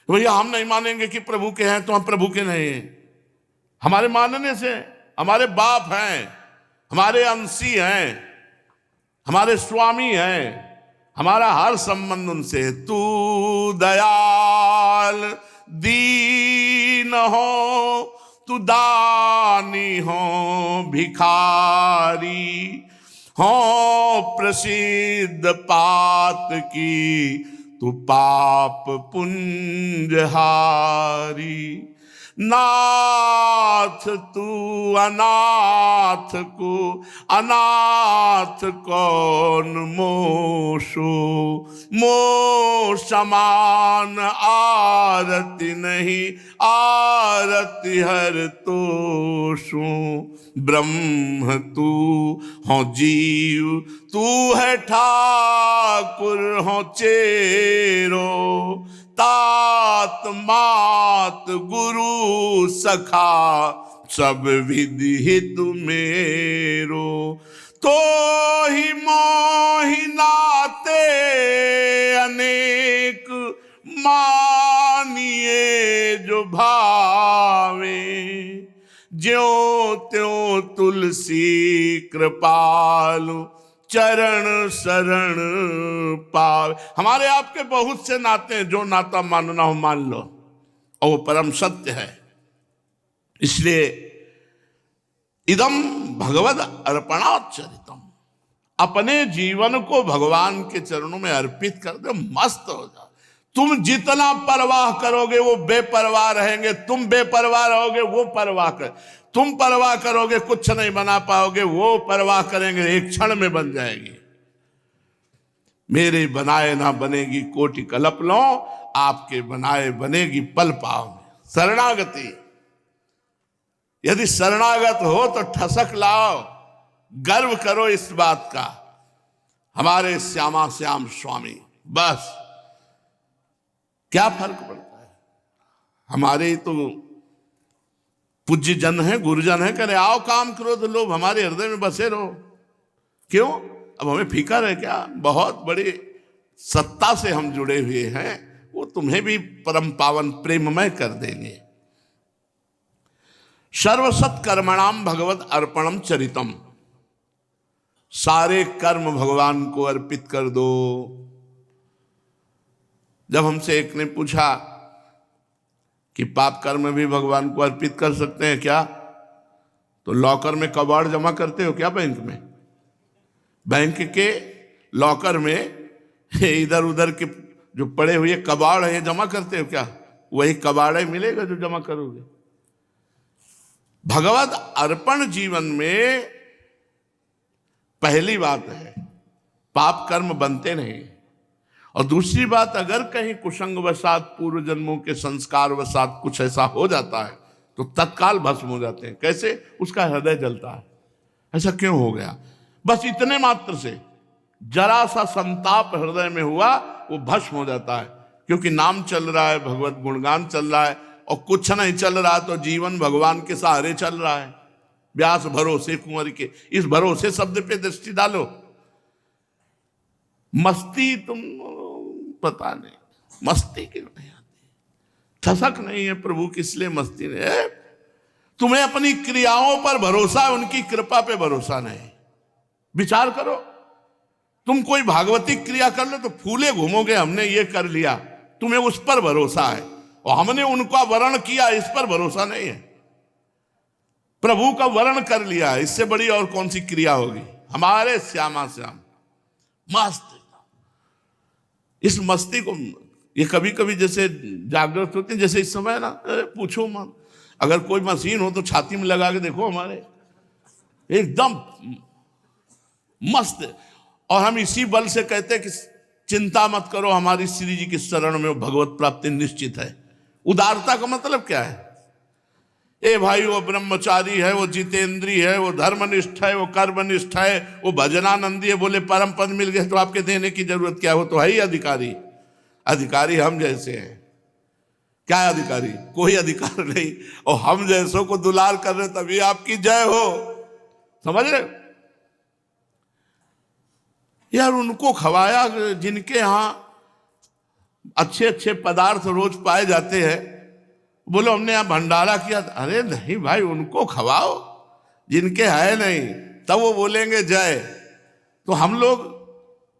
भैया हम नहीं मानेंगे कि प्रभु के हैं तो हम प्रभु के नहीं हैं। हमारे मानने से हमारे बाप हैं, हमारे अंशी हैं, हमारे स्वामी हैं, हमारा हर संबंध उनसे। तू दयाल दीन हो, तू दानी हो भिखारी हो, प्रसिद्ध पात की तू पाप पुंजहारी। नाथ तू अनाथ को अनाथ कौन मोशो, मो समान आरती नहीं आरती हर तोषो। ब्रह्म तू हो जीव तू है ठाकुर हो चेरो, तात मात गुरु सखा सब विधि हित मेरो। तो ही मोहि नाते अनेक मानिए जो भावे, ज्यों त्यों तुलसी कृपालु चरण शरण पावे। हमारे आपके बहुत से नाते हैं, जो नाता मानना हो मान लो, और वो परम सत्य है। इसलिए इदम भगवद अर्पणाचरितम, अपने जीवन को भगवान के चरणों में अर्पित कर दो, मस्त हो जाओ। तुम जितना परवाह करोगे वो बेपरवाह रहेंगे, तुम बेपरवाह रहोगे वो परवाह कर, तुम परवाह करोगे कुछ नहीं बना पाओगे, वो परवाह करेंगे एक क्षण में बन जाएगी। मेरे बनाए ना बनेगी कोटि कल्प लो, आपके बनाए बनेगी पल पाओ में। शरणागति, यदि शरणागत हो तो ठसक लाओ, गर्व करो इस बात का, हमारे श्यामा श्याम स्वामी। बस क्या फर्क पड़ता है? हमारे तो पूज्य जन है, गुरुजन है, करे आओ काम क्रोध लोभ हमारे हृदय में बसे रहो। क्यों? अब हमें फीका है क्या? बहुत बड़ी सत्ता से हम जुड़े हुए हैं, वो तुम्हें भी परम पावन प्रेममय कर देंगे। सर्वसत कर्मणाम भगवत अर्पणम चरितम, सारे कर्म भगवान को अर्पित कर दो। जब हमसे एक ने पूछा कि पाप कर्म भी भगवान को अर्पित कर सकते हैं क्या, तो लॉकर में कबाड़ जमा करते हो क्या? बैंक में, बैंक के लॉकर में इधर उधर के जो पड़े हुए कबाड़ है जमा करते हो क्या? वही कबाड़ ही मिलेगा जो जमा करोगे। भगवत अर्पण जीवन में पहली बात है, पाप कर्म बनते नहीं। और दूसरी बात, अगर कहीं कुसंग वसात पूर्व जन्मों के संस्कार वसात कुछ ऐसा हो जाता है तो तत्काल भस्म हो जाते हैं। कैसे? उसका हृदय जलता है। ऐसा क्यों हो गया? बस इतने मात्र से जरा सा संताप हृदय में हुआ, वो भस्म हो जाता है। क्योंकि नाम चल रहा है, भगवत गुणगान चल रहा है, और कुछ नहीं चल रहा तो जीवन भगवान के सहारे चल रहा है। व्यास भरोसे कुंवर के, इस भरोसे शब्द पे दृष्टि डालो। मस्ती तुम पता नहीं, मस्ती क्यों नहीं आती? ठसक नहीं है प्रभु की, इसलिए मस्ती नहीं है। तुम्हें अपनी क्रियाओं पर भरोसा है, उनकी कृपा पे भरोसा नहीं। विचार करो, तुम कोई भागवती क्रिया कर लो तो फूले घूमोगे, हमने ये कर लिया, तुम्हें उस पर भरोसा है, और हमने उनका वर्ण किया इस पर भरोसा नहीं है। प्रभु का वर्ण कर लिया, इससे बड़ी और कौन सी क्रिया होगी? हमारे श्यामा श्याम मस्त। इस मस्ती को, ये कभी कभी जैसे जागृत होती है, जैसे इस समय ना पूछो मत, अगर कोई मशीन हो तो छाती में लगा के देखो हमारे, एकदम मस्त। और हम इसी बल से कहते हैं कि चिंता मत करो, हमारी श्री जी की शरण में भगवत प्राप्ति निश्चित है। उदारता का मतलब क्या है? ए भाई, वो ब्रह्मचारी है, वो जितेंद्री है, वो धर्मनिष्ठ है, वो कर्मनिष्ठ है, वो भजनानंदी है, बोले परम पद मिल गए तो आपके देने की जरूरत क्या? हो तो है ही अधिकारी। अधिकारी हम जैसे हैं। क्या है अधिकारी? कोई अधिकार नहीं। और हम जैसों को दुलार कर रहे तभी आपकी जय हो। समझ रहे यार? उनको खवाया जिनके यहां अच्छे अच्छे पदार्थ रोज पाए जाते हैं। बोलो हमने यहां भंडारा किया। अरे नहीं भाई, उनको खवाओ जिनके है नहीं, तब वो बोलेंगे जय। तो हम लोग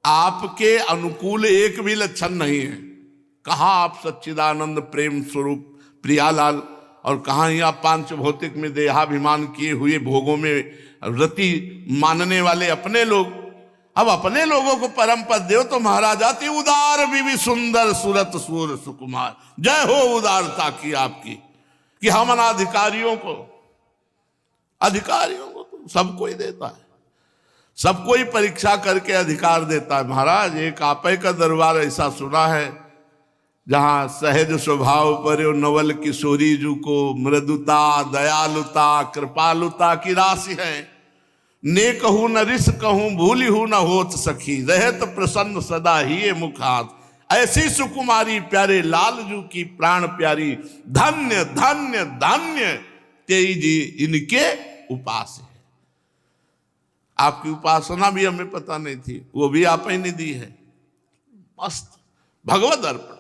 आपके अनुकूल एक भी लक्षण नहीं है। कहाँ आप सच्चिदानंद प्रेम स्वरूप प्रियालाल, और कहाँ ही आप पांच भौतिक में देहाभिमान किए हुए भोगों में रति मानने वाले अपने लोग। अब अपने लोगों को परम पद दो तो महाराज आती उदार भी सुंदर सुरत सूर सुकुमार। जय हो उदारता की आपकी, कि हम अनाधिकारियों को, अधिकारियों को तो सब कोई देता है, सब कोई परीक्षा करके अधिकार देता है। महाराज एक आपे का दरबार ऐसा सुना है जहां सहज स्वभाव पर नवल किशोरी जू को मृदुता दयालुता कृपालुता की राशि है। ने कहूं न रिस कहूं भूली हूं न होत सखी, रहत प्रसन्न सदा ही मुखात। ऐसी सुकुमारी प्यारे लालजू की प्राण प्यारी, धन्य धन्य धन्य तेई जी इनके उपास है। आपकी उपासना भी हमें पता नहीं थी, वो भी आप ही ने दी है। मस्त भगवत अर्पण।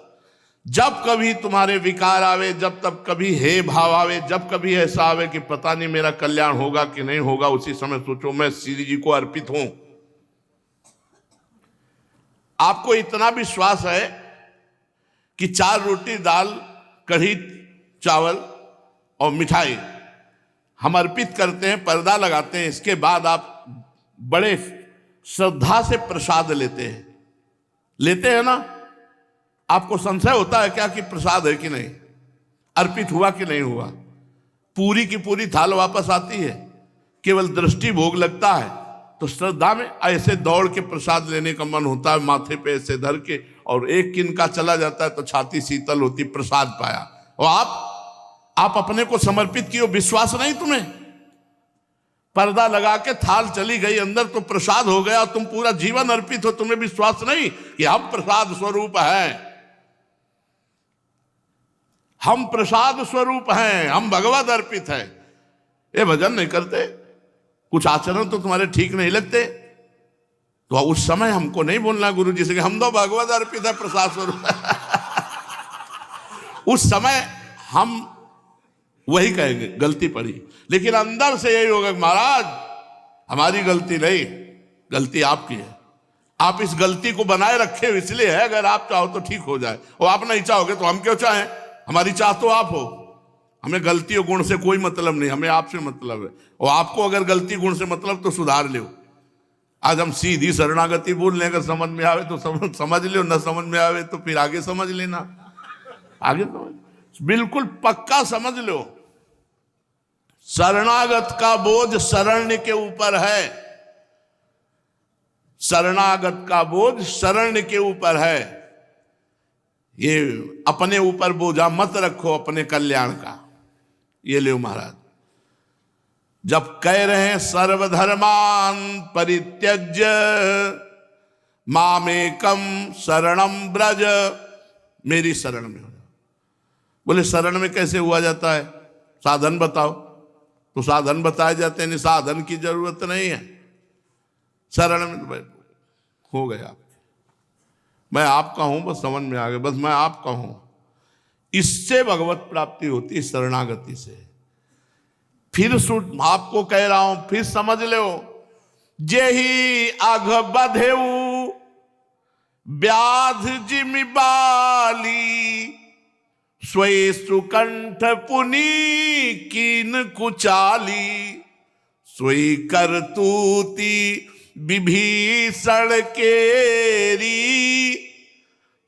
जब कभी तुम्हारे विकार आवे, जब तब कभी हे भाव आवे, जब कभी ऐसा आवे कि पता नहीं मेरा कल्याण होगा कि नहीं होगा, उसी समय सोचो मैं श्री जी को अर्पित हूं। आपको इतना विश्वास है कि 4 रोटी दाल कढ़ी चावल और मिठाई हम अर्पित करते हैं, पर्दा लगाते हैं, इसके बाद आप बड़े श्रद्धा से प्रसाद लेते हैं ना? आपको संशय होता है क्या कि प्रसाद है कि नहीं, अर्पित हुआ कि नहीं हुआ? पूरी की पूरी थाल वापस आती है, केवल दृष्टि भोग लगता है। तो श्रद्धा में ऐसे दौड़ के प्रसाद लेने का मन होता है, माथे पे ऐसे धर के, और एक किनका चला जाता है तो छाती शीतल होती, प्रसाद पाया। और आप अपने को समर्पित किए, विश्वास नहीं तुम्हें? पर्दा लगा के थाल चली गई अंदर तो प्रसाद हो गया, तुम पूरा जीवन अर्पित हो, तुम्हें विश्वास नहीं कि हम प्रसाद स्वरूप हैं, हम प्रसाद स्वरूप हैं, हम भगवत अर्पित हैं। ये भजन नहीं करते, कुछ आचरण तो तुम्हारे ठीक नहीं लगते, तो उस समय हमको नहीं बोलना गुरु जी से कि हम तो भगवत अर्पित है, प्रसाद स्वरूप उस समय हम वही कहेंगे गलती पड़ी। लेकिन अंदर से यही होगा महाराज हमारी गलती नहीं, गलती आपकी है। आप इस गलती को बनाए रखे हो इसलिए है, अगर आप चाहो तो ठीक हो जाए, और आप नहीं चाहोगे तो हम क्यों चाहें? हमारी चाह तो आप हो। हमें गलती और गुण से कोई मतलब नहीं, हमें आपसे मतलब है। और आपको अगर गलती गुण से मतलब तो सुधार लो। आज हम सीधी शरणागति बोल लें, अगर समझ में आवे तो समझ लो, न समझ में आवे तो फिर आगे समझ लेना। आगे समझ, बिल्कुल पक्का समझ लो। शरणागत का बोझ शरण्य के ऊपर है, शरणागत का बोझ शरण्य के ऊपर है। ये अपने ऊपर बोझा मत रखो अपने कल्याण का। ये ले महाराज, जब कह रहे हैं सर्वधर्मान परित्यज्य मामेकम शरणम ब्रज, मेरी शरण में हो जाओ। बोले शरण में कैसे हुआ जाता है? साधन बताओ। तो साधन बताए जाते हैं, नहीं साधन की जरूरत नहीं है, शरण में तो हो गया। मैं आपका हूं, बस समझ में आ गया, बस मैं आपका हूं। इससे भगवत प्राप्ति होती है, शरणागति से। फिर आपको कह रहा हूं, फिर समझ लो। जेहि अघ बधेऊ व्याध जिमि बाली, स्वय सुकंठ पुनि कीन कुचाली, सोई करतूती विभीषण केरी,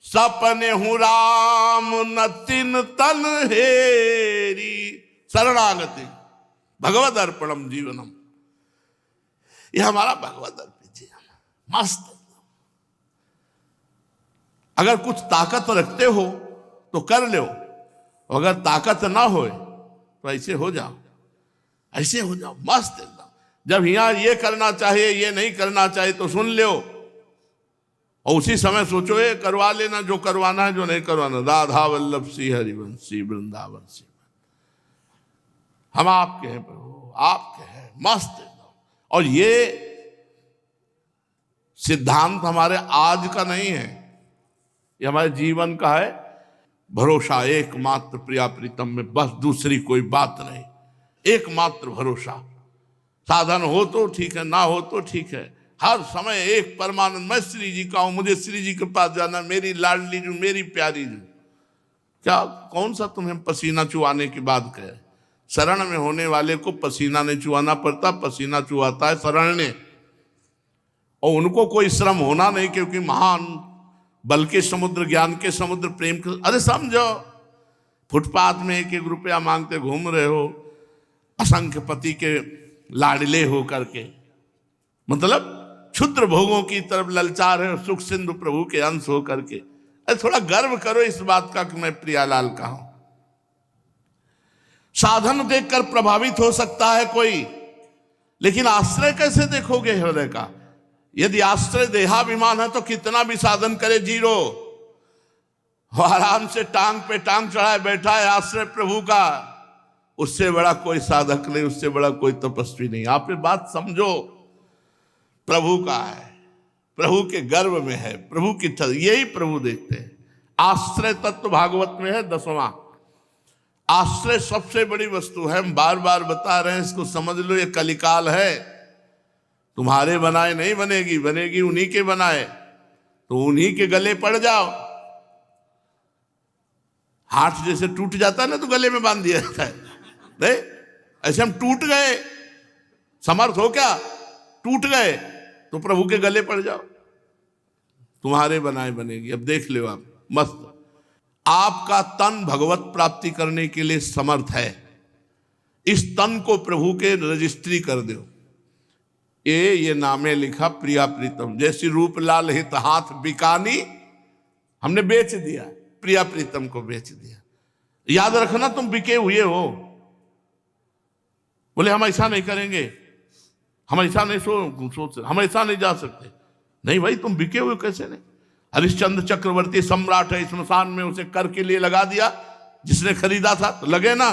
सपने हूँ राम न तिन तन हेरी। शरणागति भगवद अर्पणम जीवनम। ये हमारा भगवद अर्पित जीवन मस्त। अगर कुछ ताकत रखते हो तो कर लो, अगर ताकत ना हो तो ऐसे हो जाओ, ऐसे हो जाओ मस्त एकदम। जब यहाँ ये करना चाहिए ये नहीं करना चाहिए तो सुन लो, और उसी समय सोचो ये करवा लेना जो करवाना है, जो नहीं करवाना। राधा वल्लभ श्री हरिवंशी वृंदावन से हम आपके हैं प्रभु, आपके हैं मस्त एकदम। और ये सिद्धांत हमारे आज का नहीं है, ये हमारे जीवन का है। भरोसा एकमात्र प्रिया प्रीतम में, बस दूसरी कोई बात नहीं, एकमात्र भरोसा। साधन हो तो ठीक है, ना हो तो ठीक है, हर समय एक परमानंद। मैं श्री जी का हूं, मुझे श्री जी के पास जाना, मेरी लाडली जू, मेरी प्यारी जू। क्या कौन सा तुम्हें पसीना चुआने की बात कहे? शरण में होने वाले को पसीना नहीं चुआना पड़ता, पसीना चुआता है शरण ने। और उनको कोई श्रम होना नहीं, क्योंकि महान बल के समुद्र, ज्ञान के समुद्र, प्रेम के। अरे समझो, फुटपाथ में 1-1 रुपया मांगते घूम रहे हो, असंख्य पति के लाडले हो करके, मतलब क्षुद्र भोगों की तरफ ललचा रहे हो, सुख सिंधु प्रभु के अंश हो करके। अरे थोड़ा गर्व करो इस बात का कि मैं प्रियालाल का हूं। साधन देखकर प्रभावित हो सकता है कोई, लेकिन आश्रय कैसे देखोगे हृदय का? यदि आश्रय देहाभिमान है तो कितना भी साधन करे जीरो। आराम से टांग पे टांग चढ़ाए बैठा है आश्रय प्रभु का, उससे बड़ा कोई साधक नहीं, उससे बड़ा कोई तपस्वी नहीं। आप ये बात समझो, प्रभु का है, प्रभु के गर्भ में है, प्रभु की यही प्रभु देखते हैं। आश्रय तत्व भागवत में है 10वां। आश्रय सबसे बड़ी वस्तु है, हम बार बार बता रहे हैं, इसको समझ लो। ये कलिकाल है, तुम्हारे बनाए नहीं बनेगी, बनेगी उन्हीं के बनाए, तो उन्हीं के गले पड़ जाओ। हाथ जैसे टूट जाता है ना तो गले में बांध दिया जाता है, नहीं ऐसे हम टूट गए, समर्थ हो क्या, टूट गए तो प्रभु के गले पड़ जाओ, तुम्हारे बनाए बनेगी। अब देख लो आप मस्त, आपका तन भगवत प्राप्ति करने के लिए समर्थ है। इस तन को प्रभु के रजिस्ट्री कर दो। ये नामे लिखा प्रिया प्रीतम, जैसी रूप लाल हित हाथ बिकानी, हमने बेच दिया, प्रिया प्रीतम को बेच दिया। याद रखना तुम बिके हुए हो। बोले हम ऐसा नहीं करेंगे, हम ऐसा नहीं सोच, हम ऐसा नहीं जा सकते। नहीं भाई, तुम बिके हुए कैसे नहीं? हरिश्चंद्र चक्रवर्ती सम्राट है, स्मशान में उसे कर के लिए लगा दिया, जिसने खरीदा था तो लगे ना।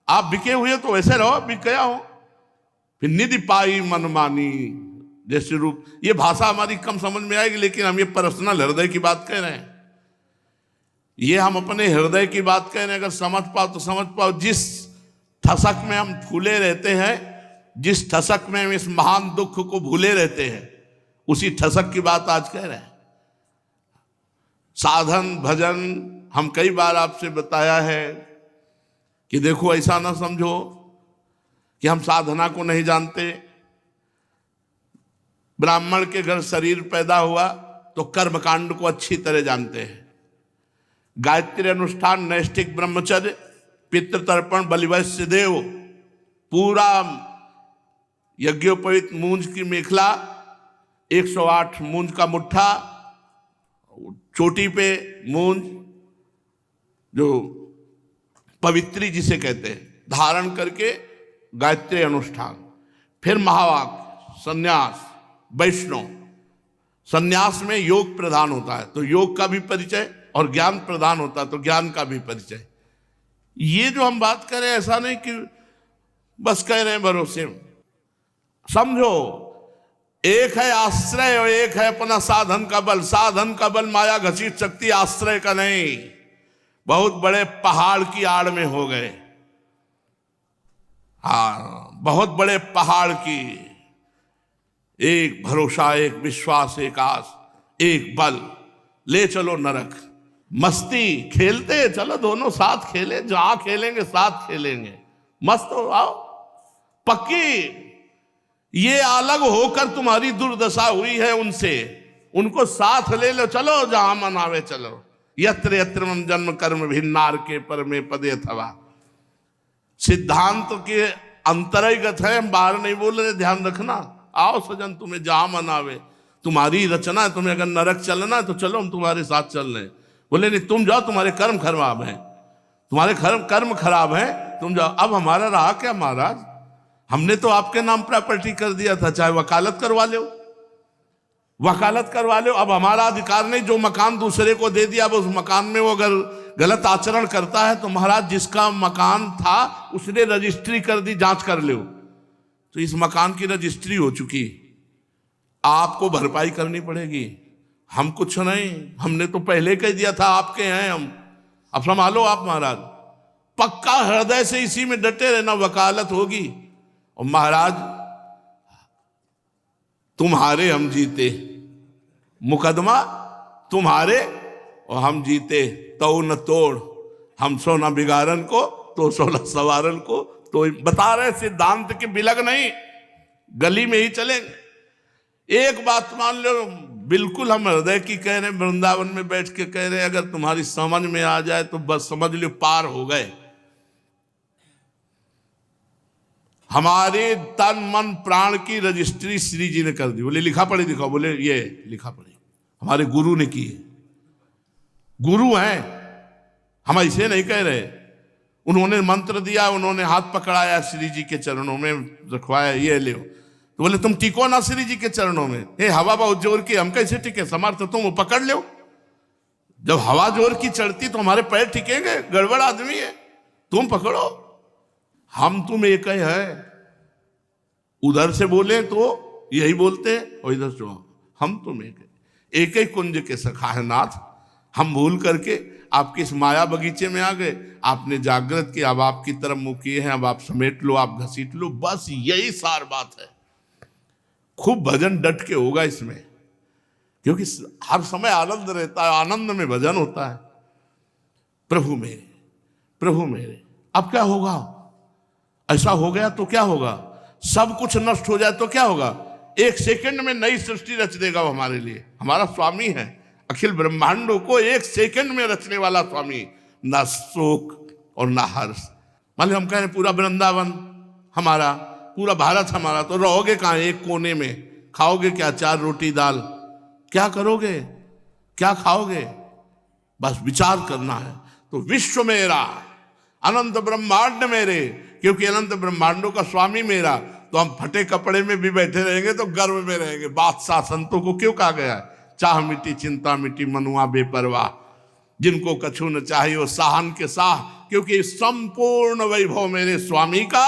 आप बिके हुए तो वैसे रहो, बिक गया हो। फिर निधि पाई मनमानी, जैसे रूप। ये भाषा हमारी कम समझ में आएगी, लेकिन हम ये पर्सनल हृदय की बात कह रहे हैं, ये हम अपने हृदय की बात कह रहे हैं। अगर समझ पाओ तो समझ पाओ। जिस ठसक में हम फूले रहते हैं, जिस ठसक में हम इस महान दुख को भूले रहते हैं, उसी ठसक की बात आज कह रहे हैं। साधन भजन हम कई बार आपसे बताया है कि देखो, ऐसा ना समझो कि हम साधना को नहीं जानते। ब्राह्मण के घर शरीर पैदा हुआ तो कर्मकांड को अच्छी तरह जानते हैं। गायत्री अनुष्ठान, नैष्ठिक ब्रह्मचर्य, पितृतर्पण, बलिवैश्य देव, पूरा यज्ञोपवीत मूंज की मेखला, 108 मूंज का मुट्ठा, चोटी पे मूंज जो पवित्री जिसे कहते हैं, धारण करके गायत्री अनुष्ठान। फिर महावाक्य, संन्यास, वैष्णव। संन्यास में योग प्रधान होता है तो योग का भी परिचय, और ज्ञान प्रधान होता है तो ज्ञान का भी परिचय। ये जो हम बात करें, ऐसा नहीं कि बस कह रहे हैं भरोसे। समझो, एक है आश्रय और एक है अपना साधन का बल। साधन का बल माया घसीट सकती, आश्रय का नहीं। बहुत बड़े पहाड़ की आड़ में हो गए, हाँ, बहुत बड़े पहाड़ की। एक भरोसा, एक विश्वास, एक आस, एक बल, ले चलो नरक। मस्ती खेलते चलो, दोनों साथ खेले, जहां खेलेंगे साथ खेलेंगे, मस्त हो आओ। पक्की ये अलग होकर तुम्हारी दुर्दशा हुई है उनसे, उनको साथ ले लो, चलो जहां मन आवे चलो। यत्र यत्र मम जन्म कर्म भिन्नार के परमे पदे अथवा। सिद्धांत के अंतर्गत है, हम बाहर नहीं बोल रहे, ध्यान रखना। आओ सजन, तुम्हें जहां मन आवे, तुम्हारी रचना है, तुम्हें अगर नरक चलना है तो चलो, हम तुम्हारे साथ चल रहे हैं। बोले नहीं, तुम जाओ, तुम्हारे कर्म खराब हैं, तुम्हारे कर्म खराब हैं, तुम जाओ। अब हमारा रहा क्या महाराज? हमने तो आपके नाम प्रॉपर्टी कर दिया था, चाहे वकालत करवा लो, वकालत करवा लो। अब हमारा अधिकार नहीं, जो मकान दूसरे को दे दिया, अब उस मकान में वो अगर गलत आचरण करता है तो महाराज जिसका मकान था उसने रजिस्ट्री कर दी, जांच कर लो, तो इस मकान की रजिस्ट्री हो चुकी, आपको भरपाई करनी पड़ेगी। हम कुछ नहीं, हमने तो पहले कह दिया था आपके हैं हम। अब संभालो आप महाराज, पक्का हृदय से इसी में डटे रहना, वकालत होगी। और महाराज तुम्हारे हम जीते, मुकदमा तुम्हारे और हम जीते, तो न तोड़, हम सो न बिगाड़न को, तो सो न सवारन को। तो बता रहे सिद्धांत के बिलग नहीं, गली में ही चलेंगे। एक बात मान लो, बिल्कुल हम हृदय की कह रहे हैं, वृंदावन में बैठ के कह रहे हैं, अगर तुम्हारी समझ में आ जाए तो बस समझ लो पार हो गए। हमारे तन मन प्राण की रजिस्ट्री श्री जी ने कर दी। बोले लिखा पढ़ी दिखाओ, बोले ये लिखा पढ़ी हमारे गुरु ने की है, गुरु हैं हम, ऐसे नहीं कह रहे। उन्होंने मंत्र दिया, उन्होंने हाथ पकड़ाया, श्री जी के चरणों में रखवाया, ये ले। तो बोले तुम टिको ना श्री जी के चरणों में, हे हवा बहुत जोर की, हम कैसे टिके? समर्थ तुम वो पकड़ लो। जब हवा जोर की चढ़ती तो हमारे पैर टिकेंगे? गड़बड़ आदमी है, तुम पकड़ो। हम तुम एक ही है, उधर से बोले तो यही बोलते हैं और इधर से हम तुम एक ही कुंज के सखा है नाथ। हम भूल करके आपके इस माया बगीचे में आ गए, आपने जागृत किया, अब आपकी तरफ मुँह किए हैं, अब आप समेट लो, आप घसीट लो, बस यही सार बात है। खूब भजन डट के होगा इसमें, क्योंकि हर समय आनंद रहता है, आनंद में भजन होता है। प्रभु मेरे, प्रभु मेरे। अब क्या होगा? ऐसा हो गया तो क्या होगा? सब कुछ नष्ट हो जाए तो क्या होगा? एक सेकंड में नई सृष्टि रच देगा वो हमारे लिए। हमारा स्वामी है, अखिल ब्रह्मांडों को एक सेकंड में रचने वाला स्वामी। ना शोक और ना हर्ष। मान लो हम कह रहे पूरा वृंदावन हमारा, पूरा भारत हमारा, तो रहोगे कहाँ? एक कोने में। खाओगे क्या? 4 रोटी दाल। क्या करोगे? क्या खाओगे? बस विचार करना है। तो विश्व मेरा, अनंत ब्रह्मांड मेरे, क्योंकि अनंत ब्रह्मांडों का स्वामी मेरा। तो हम फटे कपड़े में भी बैठे रहेंगे तो गर्व में रहेंगे। बादशाह संतों को क्यों कहा गया है? चाह मिटी चिंता मिटी मनुआ बेपरवाह, जिनको कछु न चाहिए वो साहन के साह, क्योंकि संपूर्ण वैभव मेरे स्वामी का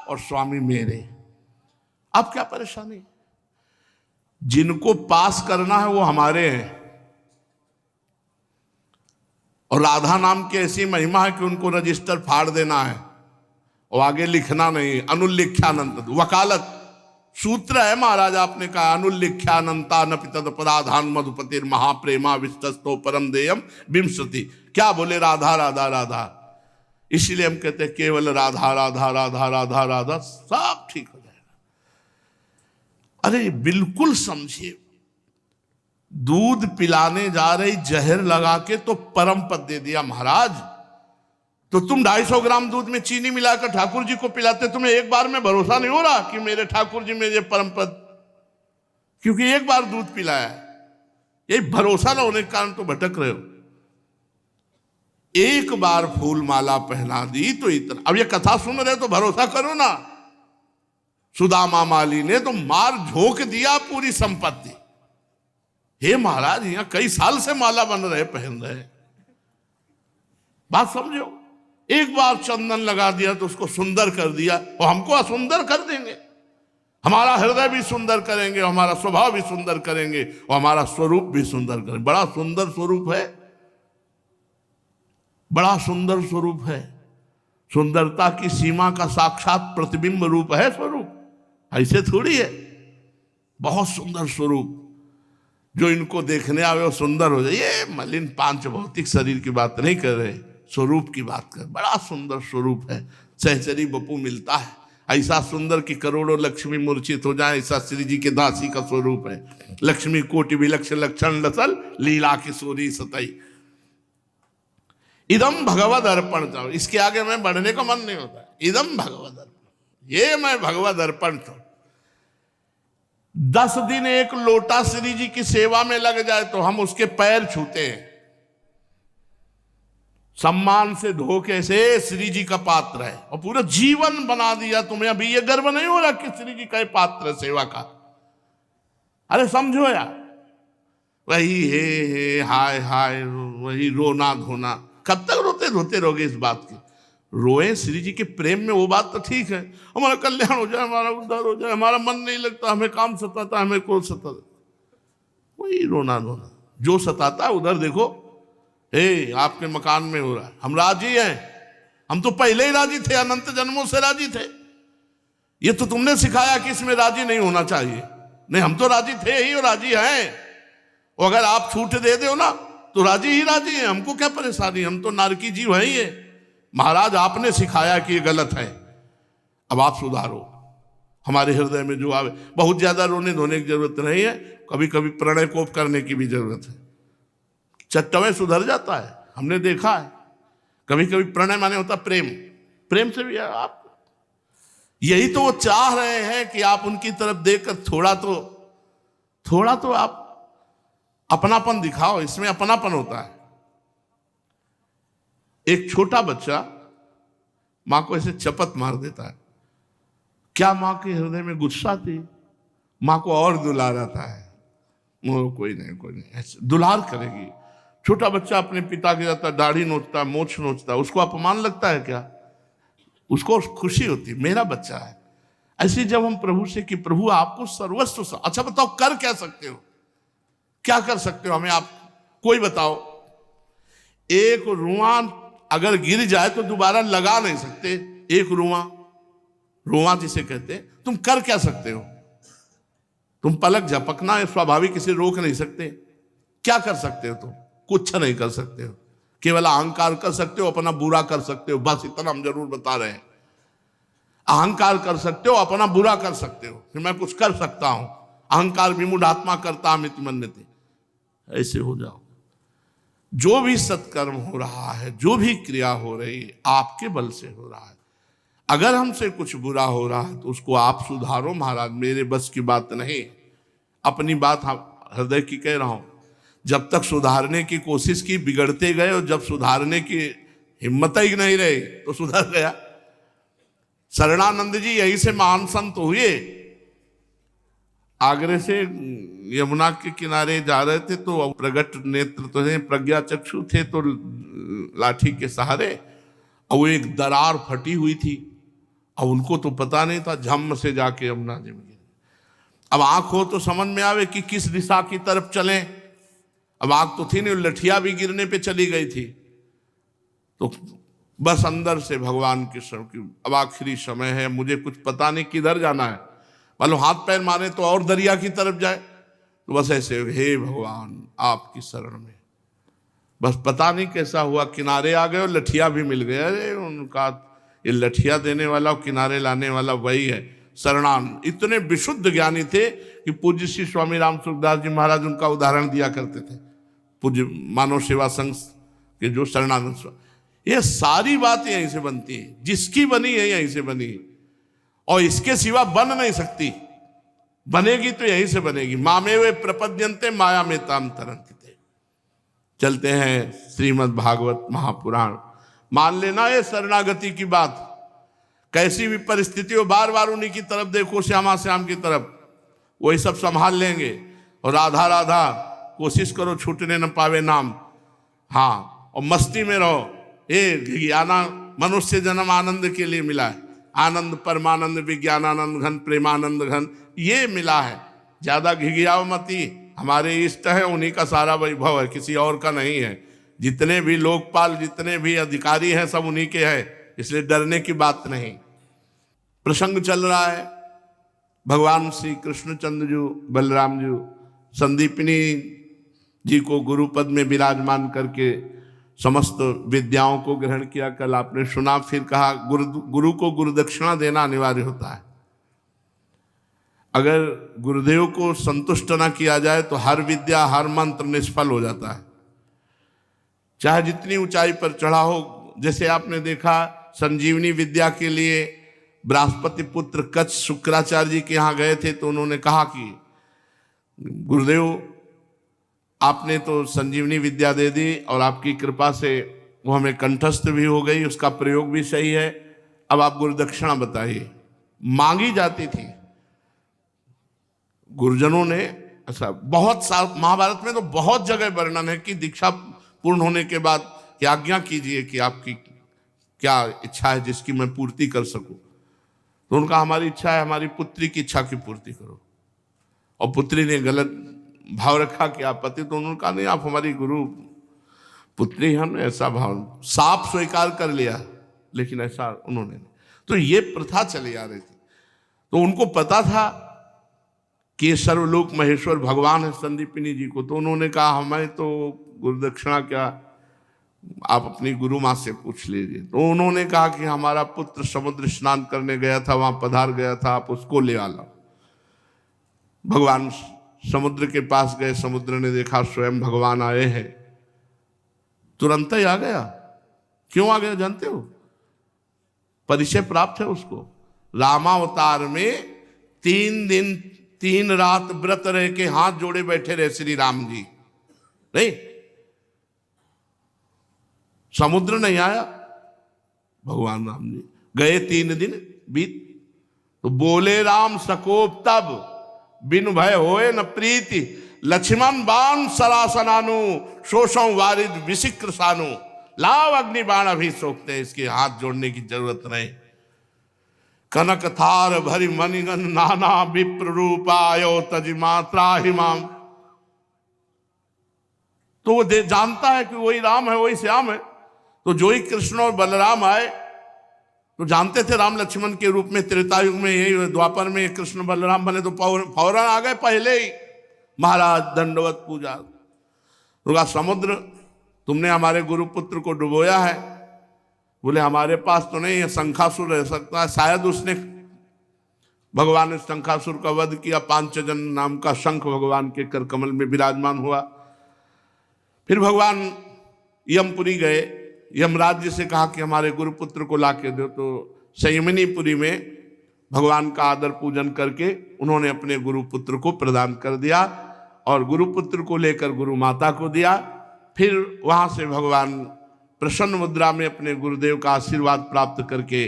और स्वामी मेरे। अब क्या परेशानी? जिनको पास करना है वो हमारे हैं। और राधा नाम की ऐसी महिमा है कि उनको रजिस्टर फाड़ देना है और आगे लिखना नहीं। अनुल्लिख्यानंत वकालत सूत्र है महाराज, आपने कहा अनुल्लिख्यानंता न पितद पराधान मधुपतिर महाप्रेमा विस्तस्तो परम देयम विंशति। क्या बोले? राधा राधा राधा। इसलिए हम कहते हैं केवल राधा राधा राधा राधा राधा, सब ठीक हो जाएगा। अरे बिल्कुल समझिए, दूध पिलाने जा रही जहर लगा के तो परम पद दे दिया महाराज। तो तुम 250 ग्राम दूध में चीनी मिलाकर ठाकुर जी को पिलाते, तुम्हें एक बार में भरोसा नहीं हो रहा कि मेरे ठाकुर जी में ये परम पद, क्योंकि एक बार दूध पिलाया। यही भरोसा ना होने के कारण तो भटक रहे हो। एक बार फूल माला पहना दी तो इतना। अब ये कथा सुन रहे तो भरोसा करो ना। सुदामा माली ने तो मार झोंक दिया पूरी संपत्ति। हे महाराज, यहां कई साल से माला बन रहे, पहन रहे, बात समझो। एक बार चंदन लगा दिया तो उसको सुंदर कर दिया, और हमको असुंदर कर देंगे। हमारा हृदय भी सुंदर करेंगे, हमारा स्वभाव भी सुंदर करेंगे, और हमारा स्वरूप भी सुंदर करेंगे। बड़ा सुंदर स्वरूप है, बड़ा सुंदर स्वरूप है। सुंदरता की सीमा का साक्षात प्रतिबिंब रूप है स्वरूप, ऐसे थोड़ी है। बहुत सुंदर स्वरूप, जो इनको देखने आवे वो सुंदर हो जाए। ये मलिन पांच भौतिक शरीर की बात नहीं कर रहे, स्वरूप की बात कर। बड़ा सुंदर स्वरूप है। सहचरी बपू मिलता है, ऐसा सुंदर कि करोड़ों लक्ष्मी मूर्छित हो जाए, ऐसा श्री जी के दासी का स्वरूप है। लक्ष्मी कोटि विलक्षण लक्षण लसल लीला किशोरी सतई। इदम भगवद अर्पण जाओ, इसके आगे मैं बढ़ने का मन नहीं होता। इदम भगवद अर्पण, ये मैं भगवद अर्पण तो 10 दिन एक लोटा श्री जी की सेवा में लग जाए तो हम उसके पैर छूते हैं, सम्मान से धोखे से श्री जी का पात्र है, और पूरा जीवन बना दिया। तुम्हें अभी ये गर्व नहीं हो रहा कि श्री जी का पात्र है सेवा का? अरे समझो यार, वही हे हाय हाय, वही रोना धोना, कब तक रोते धोते रहोगे इस बात की? रोए श्री जी के प्रेम में, वो बात तो ठीक है, हमारा कल्याण हो जाए, हमारा उद्धार हो जाए, हमारा मन नहीं लगता, हमें काम सताता, हमें क्रोध सताता, वही रोना धोना जो सताता है उधर देखो, हे आपके मकान में हो रहा है, हम राजी हैं, हम तो पहले ही राजी थे, अनंत जन्मों से राजी थे। ये तो तुमने सिखाया कि इसमें राजी नहीं होना चाहिए। नहीं, हम तो राजी थे ही और राजी हैं, और अगर आप छूट दे दो ना तो राजी ही राजी है, हमको क्या परेशानी, हम तो नारकी जीव है ही है। महाराज आपने सिखाया कि ये गलत है, अब आप सुधारो। हमारे हृदय में जो आवे, बहुत ज्यादा रोने धोने की जरूरत नहीं है, कभी कभी प्रणय कोप करने की भी जरूरत है, चट्टवे सुधर जाता है, हमने देखा है। कभी कभी प्रणय माने होता प्रेम, प्रेम से भी आप, यही तो वो चाह रहे हैं कि आप उनकी तरफ देखकर थोड़ा तो आप अपनापन दिखाओ, इसमें अपनापन होता है। एक छोटा बच्चा मां को ऐसे चपत मार देता है, क्या मां के हृदय में गुस्सा थी? मां को और दुलाराता है, कोई नहीं ऐसे दुलार करेगी। छोटा बच्चा अपने पिता के जाता, दाढ़ी नोचता, मोछ नोचता, उसको अपमान लगता है क्या? उसको खुशी होती, मेरा बच्चा है। ऐसे जब हम प्रभु से कि प्रभु आपको सर्वस्व, अच्छा बताओ कर क्या सकते हो, क्या कर सकते हो, हमें आप कोई बताओ। एक रुआं अगर गिर जाए तो दोबारा लगा नहीं सकते, एक रुआं जिसे कहते हैं, तुम कर क्या सकते हो? तुम पलक झपकना स्वाभाविक, इसे रोक नहीं सकते। क्या कर सकते हो तुम? कुछ नहीं कर सकते हो, केवल अहंकार कर सकते हो, अपना बुरा कर सकते हो, बस इतना हम जरूर बता रहे हैं। अहंकार कर सकते हो, अपना बुरा कर सकते हो कि मैं कुछ कर सकता हूं, अहंकार विमूढ़ आत्मा करता मिति मन्यते, ऐसे हो जाओ। जो भी सत्कर्म हो रहा है, जो भी क्रिया हो रही है, आपके बल से हो रहा है। अगर हमसे कुछ बुरा हो रहा है तो उसको आप सुधारो महाराज, मेरे बस की बात नहीं। अपनी बात हृदय की कह रहा हूं, जब तक सुधारने की कोशिश की बिगड़ते गए, और जब सुधारने की हिम्मत ही नहीं रही तो सुधर गया। शरणानंद जी यहीं से महान संत हुए, आगरे से यमुना के किनारे जा रहे थे तो प्रगट नेत्र तो है, प्रज्ञा चक्षु थे तो लाठी के सहारे, और वो एक दरार फटी हुई थी, और उनको तो पता नहीं था, झम से जाके यमुना जी में गिरे। अब आंख हो तो समझ में आवे कि किस दिशा की तरफ चलें। अब आंख तो थी नहीं, लठिया भी गिरने पे चली गई थी, तो बस अंदर से भगवान की अब आखिरी समय है, मुझे कुछ पता नहीं किधर जाना है, मानो हाथ पैर मारे तो और दरिया की तरफ जाए, तो बस ऐसे हे भगवान आपकी शरण में। बस पता नहीं कैसा हुआ, किनारे आ गए और लठिया भी मिल गए। अरे उनका ये लठिया देने वाला और किनारे लाने वाला वही है शरणान। इतने विशुद्ध ज्ञानी थे कि पूज्य श्री स्वामी राम सुखदास जी महाराज उनका उदाहरण दिया करते थे, पूज्य मानव सेवा संघ के जो शरणानंद स्वामी। ये सारी बात यहीं से बनती है, जिसकी बनी है यहीं से बनी है, और इसके सिवा बन नहीं सकती, बनेगी तो यहीं से बनेगी। मामे वे प्रपद्यंते माया में ताम तरंते। चलते हैं श्रीमद् भागवत महापुराण। मान लेना ये शरणागति की बात, कैसी भी परिस्थिति हो बार बार उन्हीं की तरफ देखो, श्यामा श्याम की तरफ, वही सब संभाल लेंगे। और राधा राधा कोशिश करो छूटने न पावे नाम, हाँ, और मस्ती में रहो। ये ज्ञाना मनुष्य जन्म आनंद के लिए मिला है, आनंद परमानंद विज्ञानानंद घन प्रेमानंद घन, ये मिला है। ज्यादा घिघियाओ मती, हमारे इष्ट है, उन्हीं का सारा वैभव है, किसी और का नहीं है। जितने भी लोकपाल, जितने भी अधिकारी हैं, सब उन्हीं के हैं, इसलिए डरने की बात नहीं। प्रसंग चल रहा है, भगवान श्री कृष्णचंद्र जी, बलराम जी संदीपनी जी को गुरु पद में विराजमान करके समस्त विद्याओं को ग्रहण किया। कल आपने सुना, फिर कहा गुरु को गुरु दक्षिणा देना अनिवार्य होता है। अगर गुरुदेव को संतुष्ट ना किया जाए तो हर विद्या हर मंत्र निष्फल हो जाता है, चाहे जितनी ऊंचाई पर चढ़ा हो। जैसे आपने देखा संजीवनी विद्या के लिए बृहस्पति पुत्र कच्छ शुक्राचार्य जी के यहाँ गए थे, तो उन्होंने कहा कि गुरुदेव आपने तो संजीवनी विद्या दे दी और आपकी कृपा से वो हमें कंठस्थ भी हो गई, उसका प्रयोग भी सही है, अब आप गुरुदक्षिणा बताइए। मांगी जाती थी गुरुजनों ने। ऐसा बहुत साल महाभारत में तो बहुत जगह वर्णन है कि दीक्षा पूर्ण होने के बाद कि आज्ञा कीजिए कि आपकी क्या इच्छा है जिसकी मैं पूर्ति कर सकूं। तो उनका हमारी इच्छा है हमारी पुत्री की इच्छा की पूर्ति करो। और पुत्री ने गलत भाव रखा कि आप पति, तो उन्होंने कहा नहीं आप हमारी गुरु पुत्री, हम ऐसा भाव साफ स्वीकार कर लिया, लेकिन ऐसा उन्होंने। तो ये प्रथा चली आ रही थी। तो उनको पता था कि सर्वलोक महेश्वर भगवान है संदीपिनी जी को, तो उन्होंने कहा हमें तो गुरुदक्षिणा क्या, आप अपनी गुरु माँ से पूछ लीजिए। तो उन्होंने कहा कि हमारा पुत्र समुद्र स्नान करने गया था, वहां पधार गया था, आप उसको ले आ लो। भगवान समुद्र के पास गए, समुद्र ने देखा स्वयं भगवान आए हैं, तुरंत ही आ गया। क्यों आ गया जानते हो? परिचय प्राप्त है उसको। रामावतार में 3 दिन 3 रात व्रत रह के हाथ जोड़े बैठे रहे श्री राम जी, नहीं समुद्र नहीं आया, भगवान राम जी गए 3 दिन बीत। तो बोले राम सकोप तब बिन भय होए न प्रीति, लक्ष्मण बाण सरासनानु शोषम वारिद विशिक्र सानु, लाव अग्नि बाण अभी सोखते, इसके हाथ जोड़ने की जरूरत नहीं। कनक थार भरी मणिगन नाना विप्र रूपायो तज मात्रा हिमाम। तो वो जानता है कि वही राम है, वही श्याम है। तो जो ही कृष्ण और बलराम आए तो जानते थे राम लक्ष्मण के रूप में, त्रेतायुग में यही द्वापर में कृष्ण बलराम बने, तो फौरन आ गए पहले ही, महाराज दंडवत पूजा। तो कहा समुद्र तुमने हमारे गुरुपुत्र को डुबोया है। बोले हमारे पास तो नहीं है, शंखासुर रह सकता है, शायद उसने, भगवान ने शंखासुर का वध किया, पांचजन नाम का शंख भगवान के कर कमल में विराजमान हुआ। फिर भगवान यमपुरी गए, यमराज जी से कहा कि हमारे गुरुपुत्र को ला के दो। तो संयमनीपुरी में भगवान का आदर पूजन करके उन्होंने अपने गुरुपुत्र को प्रदान कर दिया और गुरुपुत्र को लेकर गुरु माता को दिया। फिर वहां से भगवान प्रसन्न मुद्रा में अपने गुरुदेव का आशीर्वाद प्राप्त करके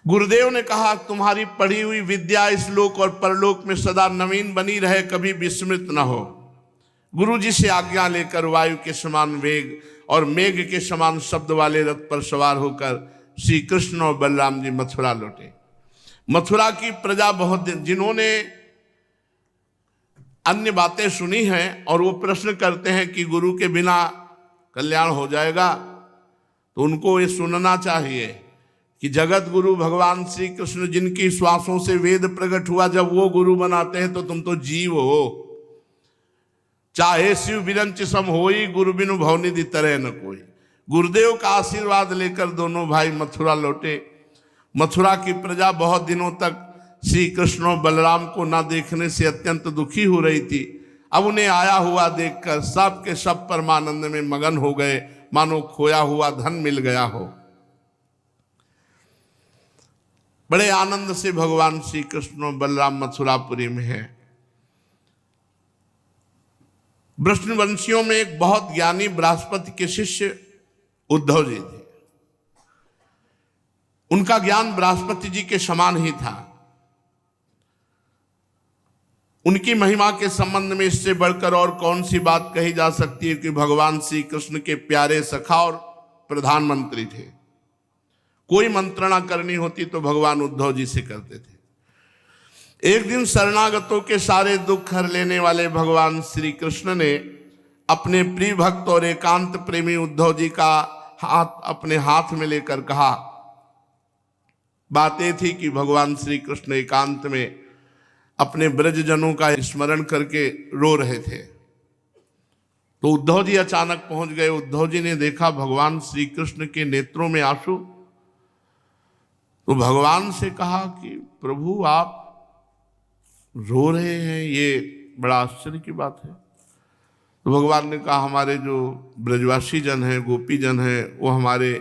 गुरुदेव ने कहा तुम्हारी पढ़ी हुई विद्या इस लोक और परलोक में सदा नवीन बनी रहे, कभी विस्मृत न हो। गुरु जी से आज्ञा लेकर वायु के समान वेग और मेघ के समान शब्द वाले रथ पर सवार होकर श्री कृष्ण और बलराम जी मथुरा लौटे। मथुरा की प्रजा बहुत जिन्होंने अन्य बातें सुनी हैं और वो प्रश्न करते हैं कि गुरु के बिना कल्याण हो जाएगा, तो उनको ये सुनना चाहिए कि जगत गुरु भगवान श्री कृष्ण जिनकी श्वासों से वेद प्रकट हुआ, जब वो गुरु बनाते हैं तो तुम तो जीव हो। चाहे शिव बिरंच सम होई, गुरु बिनु भवनिधि तरह न कोई। गुरुदेव का आशीर्वाद लेकर दोनों भाई मथुरा लौटे। मथुरा की प्रजा बहुत दिनों तक श्री कृष्ण और बलराम को ना देखने से अत्यंत दुखी हो रही थी। अब उन्हें आया हुआ देखकर सब के सब परमानंद में मगन हो गए, मानो खोया हुआ धन मिल गया हो। बड़े आनंद से भगवान श्री कृष्ण और बलराम मथुरापुरी में है। वृष्णवंशियों में एक बहुत ज्ञानी बृहस्पति के शिष्य उद्धव जी थे। उनका ज्ञान बृहस्पति जी के समान ही था। उनकी महिमा के संबंध में इससे बढ़कर और कौन सी बात कही जा सकती है कि भगवान श्री कृष्ण के प्यारे सखा और प्रधानमंत्री थे। कोई मंत्रणा करनी होती तो भगवान उद्धव जी से करते थे। एक दिन शरणागतों के सारे दुख हर लेने वाले भगवान श्री कृष्ण ने अपने प्रिय भक्त और एकांत प्रेमी उद्धव जी का हाथ अपने हाथ में लेकर कहा। बात यह थी कि भगवान श्री कृष्ण एकांत में अपने ब्रजजनों का स्मरण करके रो रहे थे। तो उद्धव जी अचानक पहुंच गए। उद्धव जी ने देखा भगवान श्री कृष्ण के नेत्रों में आंसू। तो भगवान से कहा कि प्रभु आप रो रहे हैं, ये बड़ा आश्चर्य की बात है। तो भगवान ने कहा हमारे जो ब्रजवासी जन हैं, गोपी जन हैं, वो हमारे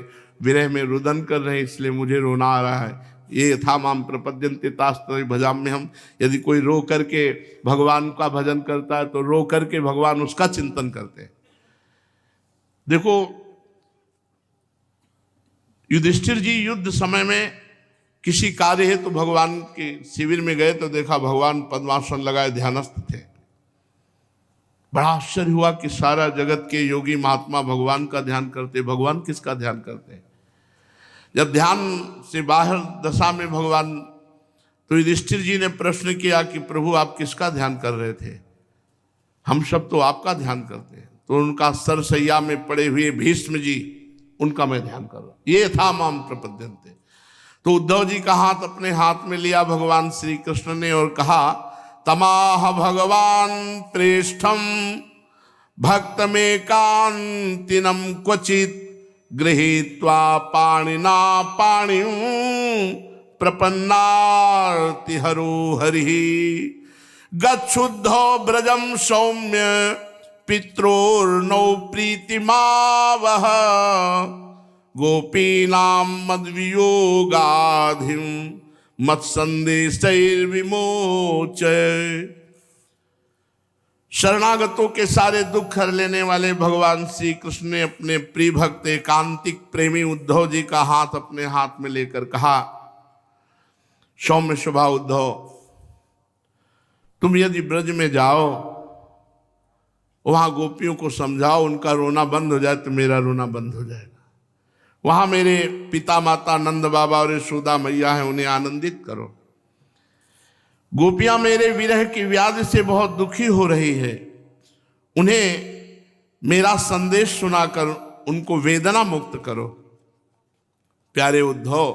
विरह में रुदन कर रहे हैं, इसलिए मुझे रोना आ रहा है। ये यथा माम प्रपद्यन्ते तास्तव भजाम्य हम। यदि कोई रो करके भगवान का भजन करता है तो रो करके भगवान उसका चिंतन करते हैं। देखो युधिष्ठिर जी युद्ध समय में किसी कार्य है तो भगवान के शिविर में गए तो देखा भगवान पद्मासन लगाए ध्यानस्थ थे। बड़ा आश्चर्य हुआ कि सारा जगत के योगी महात्मा भगवान का ध्यान करते, भगवान किसका ध्यान करते। जब ध्यान से बाहर दशा में भगवान, तो युधिष्ठिर जी ने प्रश्न किया कि प्रभु आप किसका ध्यान कर रहे थे? हम सब तो आपका ध्यान करते हैं। तो उनका सरसैया में पड़े हुए भीष्म जी, उनका मैं ध्यान कर रहा, ये था माम प्रपद्यन्ते। तो उद्धव जी का हाथ अपने हाथ में लिया भगवान श्री कृष्ण ने और कहा तमाह भगवान प्रेष्ठम भक्त में कांतिनम क्वचित गृहीत्वा पाणिना पाणिं प्रपन्नार्ति हरो हरि गच्छुद्धो ब्रजम सौम्य पित्रोर्नौ प्रीतिमावह गोपीनां मद्वियोगाधिं मत्संदेशैर्विमोचय। शरणागतों के सारे दुख हर लेने वाले भगवान श्री कृष्ण ने अपने प्रिय भक्त एकांतिक प्रेमी उद्धव जी का हाथ अपने हाथ में लेकर कहा सौम्य स्वभाव उद्धव, तुम यदि ब्रज में जाओ, वहां गोपियों को समझाओ, उनका रोना बंद हो जाए तो मेरा रोना बंद हो जाएगा। वहां मेरे पिता माता नंद बाबा और यशोदा मैया है, उन्हें आनंदित करो। गोपियां मेरे विरह की व्याधि से बहुत दुखी हो रही है, उन्हें मेरा संदेश सुनाकर उनको वेदना मुक्त करो। प्यारे उद्धव,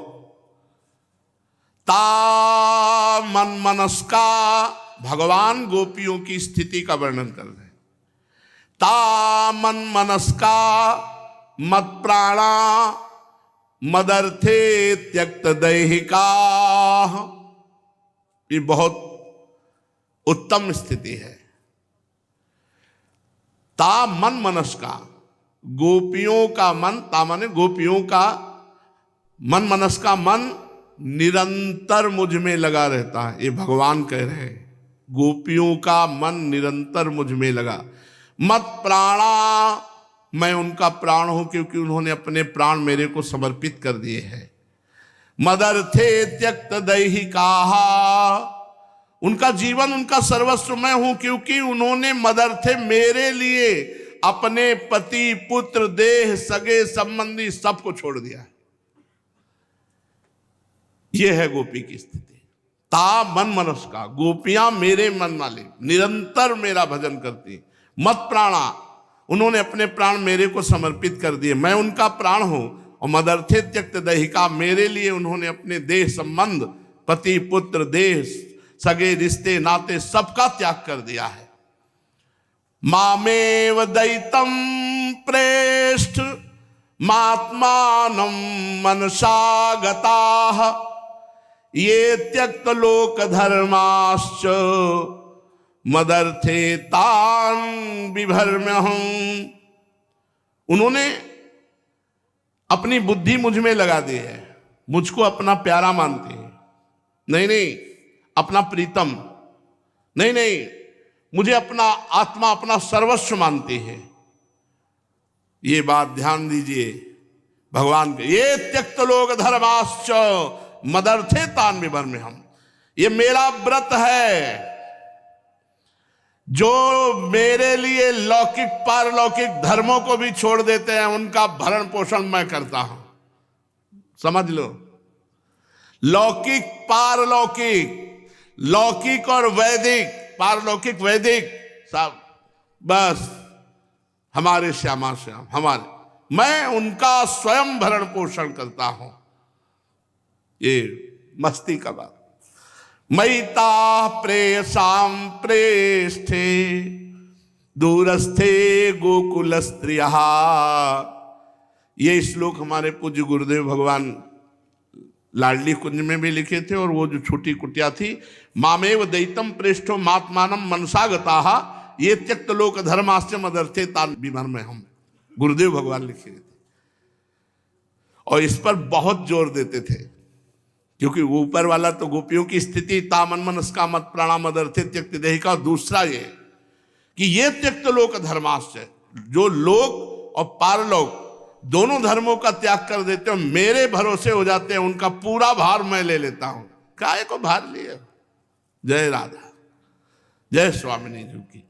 ता मन मनस्का, भगवान गोपियों की स्थिति का वर्णन कर रहे हैं। ता मन मनस्का मत प्राणा मदर्थे त्यक्त दैहिका। ये बहुत उत्तम स्थिति है। ता मन मनस्का, गोपियों का मन, ता माने गोपियों का मन, मनस का मन निरंतर मुझ में लगा रहता है। ये भगवान कह रहे हैं, गोपियों का मन निरंतर मुझ में लगा। मत प्राणा, मैं उनका प्राण हूं क्योंकि उन्होंने अपने प्राण मेरे को समर्पित कर दिए हैं। मदर्थे त्यक्त दैहिका, उनका जीवन उनका सर्वस्व मैं हूं क्योंकि उन्होंने मदर्थे मेरे लिए अपने पति पुत्र देह सगे संबंधी सबको छोड़ दिया है। यह है गोपी की स्थिति। ता मन मनस का, गोपियां मेरे मन वाले, निरंतर मेरा भजन करती। मत प्राणा, उन्होंने अपने प्राण मेरे को समर्पित कर दिए, मैं उनका प्राण हूं। और मदर्थे त्यक्त दैहिका, मेरे लिए उन्होंने अपने देह संबंध, पति पुत्र देह सगे रिश्ते नाते सबका त्याग कर दिया है। मामेव दैतम प्रेष्ठ मात्मानं मनसा गताः ये त्यक्त लोक धर्माश्च मदर्थे तान बिभर्म्यहम्। उन्होंने अपनी बुद्धि मुझ में लगा दी है, मुझको अपना प्यारा मानते हैं। नहीं, अपना प्रीतम नहीं, मुझे अपना आत्मा, अपना सर्वस्व मानते हैं। ये बात ध्यान दीजिए भगवान के, ये त्यक्त लोक धर्माश्च मदर्थे तान बिभर्म्यहम्। ये मेरा व्रत है, जो मेरे लिए लौकिक पारलौकिक धर्मों को भी छोड़ देते हैं, उनका भरण पोषण मैं करता हूं। समझ लो, लौकिक पारलौकिक, लौकिक और वैदिक, पारलौकिक वैदिक सब बस हमारे श्यामा श्याम, हमारे, मैं उनका स्वयं भरण पोषण करता हूं। ये मस्ती का बात। मैता प्रेयसाम प्रेष्ठे दूरस्थे गोकुल स्त्रिया। ये श्लोक हमारे पूज्य गुरुदेव भगवान लाडली कुंज में भी लिखे थे। और वो जो छोटी कुटिया थी, मामेव दैतम प्रेष्ठो मात्मानम मनसागताः ये त्यक्त लोक धर्माश्च मदर्थे तान बिभर्म्यहम्, गुरुदेव भगवान लिखे थे। और इस पर बहुत जोर देते थे, क्योंकि ऊपर वाला तो गोपियों की स्थिति तामन मनस्का मत प्राणाम अदर्थे त्यक्त देहि का, दूसरा ये कि ये त्यक्त लोक धर्माश्च, जो लोक और पारलोक दोनों धर्मों का त्याग कर देते हो, मेरे भरोसे हो जाते हैं, उनका पूरा भार मैं ले लेता हूं। काय को भार लिया। जय राधा, जय स्वामिनी जी की।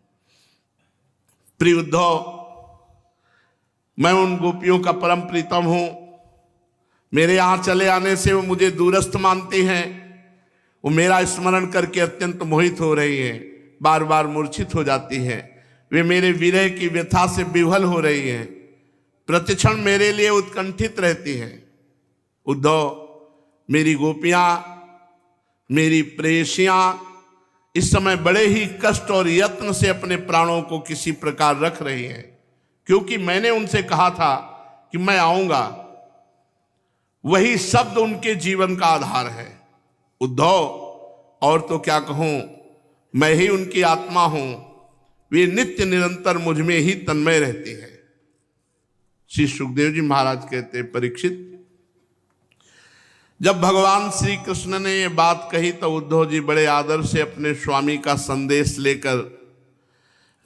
प्रिय उद्धव, मैं उन गोपियों का परम प्रीतम हूं। मेरे यहां चले आने से वो मुझे दूरस्थ मानती हैं। वो मेरा स्मरण करके अत्यंत मोहित हो रही हैं, बार बार मूर्छित हो जाती हैं। वे मेरे विरह की व्यथा से विह्वल हो रही हैं, प्रतिक्षण मेरे लिए उत्कंठित रहती हैं। उद्धव, मेरी गोपियां, मेरी प्रेयसियां इस समय बड़े ही कष्ट और यत्न से अपने प्राणों को किसी प्रकार रख रही हैं, क्योंकि मैंने उनसे कहा था कि मैं आऊंगा। वही शब्द उनके जीवन का आधार है। उद्धव, और तो क्या कहूं, मैं ही उनकी आत्मा हूं। वे नित्य निरंतर मुझ में ही तन्मय रहती है। श्री सुखदेव जी महाराज कहते, परीक्षित, जब भगवान श्री कृष्ण ने ये बात कही तो उद्धव जी बड़े आदर से अपने स्वामी का संदेश लेकर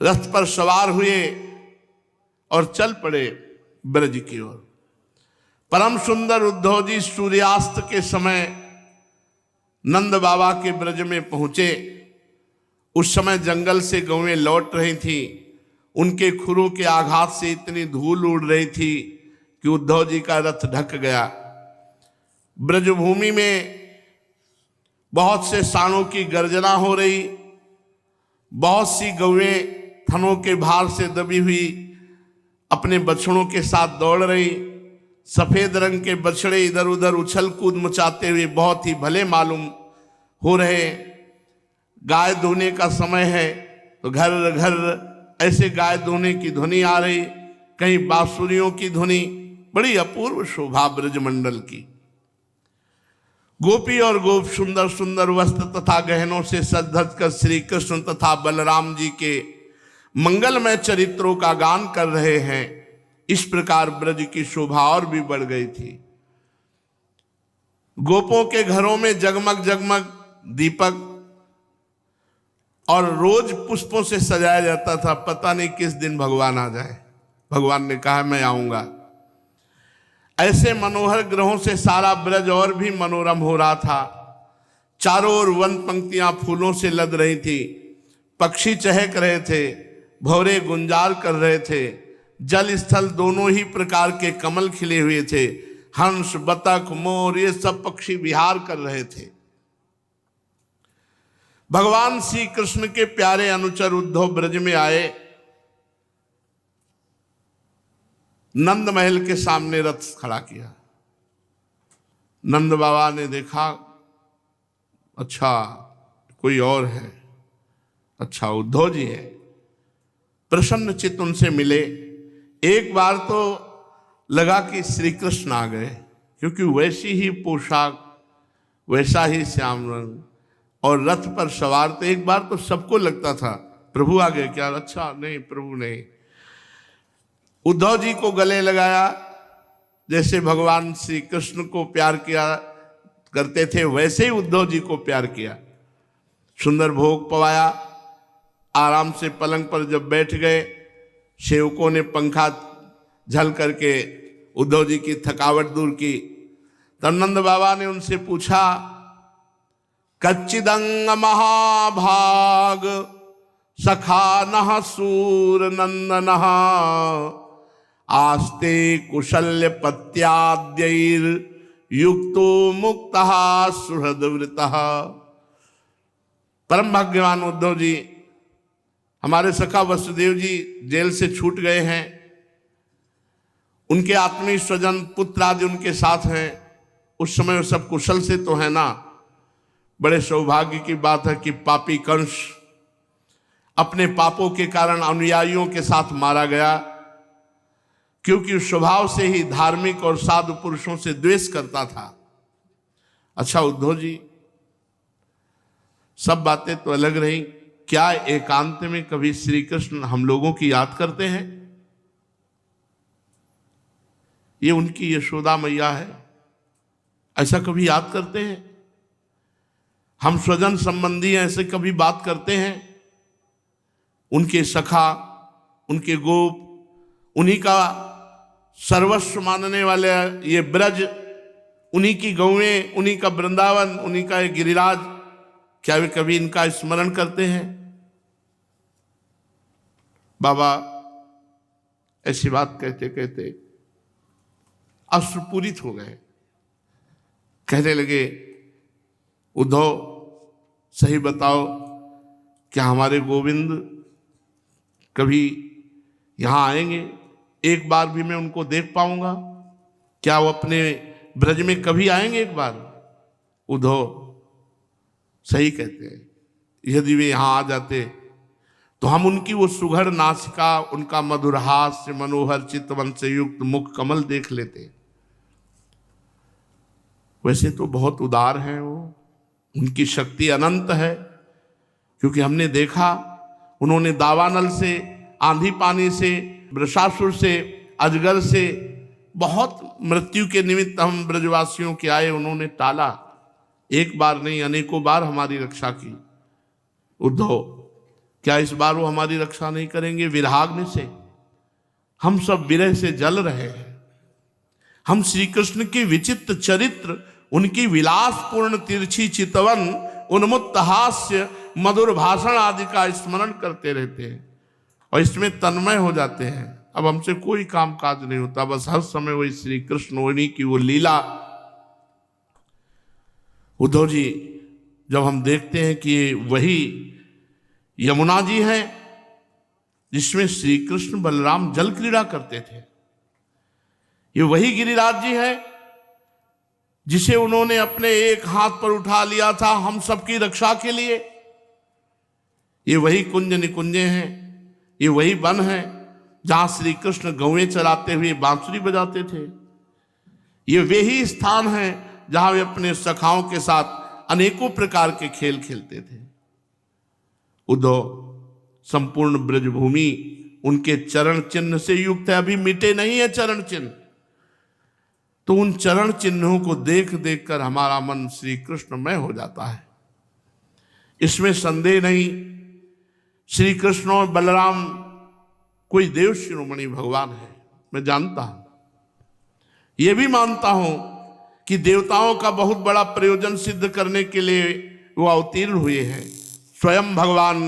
रथ पर सवार हुए और चल पड़े ब्रज की ओर। परम सुंदर उद्धव जी सूर्यास्त के समय नंद बाबा के ब्रज में पहुंचे। उस समय जंगल से गौएं लौट रही थी। उनके खुरों के आघात से इतनी धूल उड़ रही थी कि उद्धव जी का रथ ढक गया। ब्रजभूमि में बहुत से सांडों की गर्जना हो रही। बहुत सी गौएं थनों के भार से दबी हुई अपने बछड़ों के साथ दौड़ रही। सफेद रंग के बछड़े इधर उधर उछल कूद मचाते हुए बहुत ही भले मालूम हो रहे। गाय धोने का समय है तो घर घर ऐसे गाय धोने की ध्वनि आ रही, कहीं बांसुरियों की ध्वनि। बड़ी अपूर्व शोभा ब्रजमंडल की। गोपी और गोप सुंदर सुंदर वस्त्र तथा गहनों से सज धज कर श्री कृष्ण तथा बलराम जी के मंगलमय चरित्रों का गान कर रहे हैं। इस प्रकार ब्रज की शोभा और भी बढ़ गई थी। गोपों के घरों में जगमग जगमग दीपक और रोज पुष्पों से सजाया जाता था। पता नहीं किस दिन भगवान आ जाए। भगवान ने कहा मैं आऊंगा। ऐसे मनोहर ग्रहों से सारा ब्रज और भी मनोरम हो रहा था। चारों ओर वन पंक्तियां फूलों से लद रही थी। पक्षी चहक रहे थे, भौरे गुंजार कर रहे थे। जल स्थल दोनों ही प्रकार के कमल खिले हुए थे। हंस, बतख, मोर ये सब पक्षी विहार कर रहे थे। भगवान श्री कृष्ण के प्यारे अनुचर उद्धव ब्रज में आए। नंद महल के सामने रथ खड़ा किया। नंद बाबा ने देखा, अच्छा कोई और है, अच्छा उद्धव जी है। प्रसन्न चित्त उनसे मिले। एक बार तो लगा कि श्री कृष्ण आ गए, क्योंकि वैसी ही पोशाक, वैसा ही श्याम रंग और रथ पर सवार। तो एक बार तो सबको लगता था प्रभु आ गए क्या। अच्छा नहीं, प्रभु नहीं। उद्धव जी को गले लगाया, जैसे भगवान श्री कृष्ण को प्यार किया करते थे वैसे ही उद्धव जी को प्यार किया। सुंदर भोग पवाया। आराम से पलंग पर जब बैठ गए, सेवकों ने पंखा झल करके उद्धव जी की थकावट दूर की। तब नंद बाबा ने उनसे पूछा, कच्चिदंग महाभाग सखा नः सूर नंदनः आस्ते कुशल्य पत्याद्यैर युक्तो मुक्तः सुहृदवृतः। परम भाग्यवान उद्धव जी, हमारे सखा वसुदेव जी जेल से छूट गए हैं। उनके आत्मीय स्वजन पुत्र आदि उनके साथ हैं। उस समय सब कुशल से तो है ना। बड़े सौभाग्य की बात है कि पापी कंस अपने पापों के कारण अनुयायियों के साथ मारा गया, क्योंकि स्वभाव से ही धार्मिक और साधु पुरुषों से द्वेष करता था। अच्छा उद्धव जी, सब बातें तो अलग रही, क्या एकांत में कभी श्री कृष्ण हम लोगों की याद करते हैं? ये उनकी यशोदा मैया है, ऐसा कभी याद करते हैं? हम स्वजन संबंधी ऐसे कभी बात करते हैं? उनके सखा, उनके गोप, उन्हीं का सर्वस्व मानने वाले ये ब्रज, उन्हीं की गौएं, उन्हीं का वृंदावन, उन्हीं का ये गिरिराज, क्या वे कभी इनका स्मरण करते हैं? बाबा ऐसी बात कहते कहते अश्रुपूरित हो गए। कहने लगे, उद्धव सही बताओ, क्या हमारे गोविंद कभी यहाँ आएंगे? एक बार भी मैं उनको देख पाऊंगा? क्या वो अपने ब्रज में कभी आएंगे एक बार? उद्धव सही कहते हैं, यदि वे यहाँ आ जाते तो हम उनकी वो सुघड़ नासिका, उनका मधुर हास्य, मनोहर चितवन से युक्त मुख कमल देख लेते। वैसे तो बहुत उदार हैं वो, उनकी शक्ति अनंत है, क्योंकि हमने देखा उन्होंने दावानल से, आंधी पानी से, वृषासुर से, अजगर से बहुत मृत्यु के निमित्त हम ब्रजवासियों के आए, उन्होंने टाला। एक बार नहीं, अनेकों बार हमारी रक्षा की। उद्धव, क्या इस बार वो हमारी रक्षा नहीं करेंगे? विराग्नि से हम सब विरह से जल रहे हैं। हम श्री कृष्ण के विचित्र चरित्र, उनकी विलासपूर्ण तिरछी चितवन, उन्मुक्त हास्य, मधुर भाषण आदि का स्मरण करते रहते हैं और इसमें तन्मय हो जाते हैं। अब हमसे कोई काम काज नहीं होता, बस हर समय वही श्री कृष्ण, उन्हीं की वो लीला। उद्धव जी, जब हम देखते हैं कि वही यमुना जी है जिसमें श्री कृष्ण बलराम जल क्रीड़ा करते थे, ये वही गिरिराज जी है जिसे उन्होंने अपने एक हाथ पर उठा लिया था हम सबकी रक्षा के लिए, ये वही कुंज निकुंजे हैं, ये वही वन है जहां श्री कृष्ण गौएं चराते हुए बांसुरी बजाते थे, ये वे ही स्थान है जहां वे अपने सखाओं के साथ अनेकों प्रकार के खेल खेलते थे। उद्धव, संपूर्ण ब्रजभूमि उनके चरण चिन्ह से युक्त है, अभी मिटे नहीं है चरण चिन्ह। तो उन चरण चिन्हों को देख देख कर हमारा मन श्री कृष्णमय हो जाता है, इसमें संदेह नहीं। श्री कृष्ण और बलराम कोई देव शिरोमणि भगवान है, मैं जानता हूं, यह भी मानता हूं कि देवताओं का बहुत बड़ा प्रयोजन सिद्ध करने के लिए वो अवतीर्ण हुए हैं। स्वयं भगवान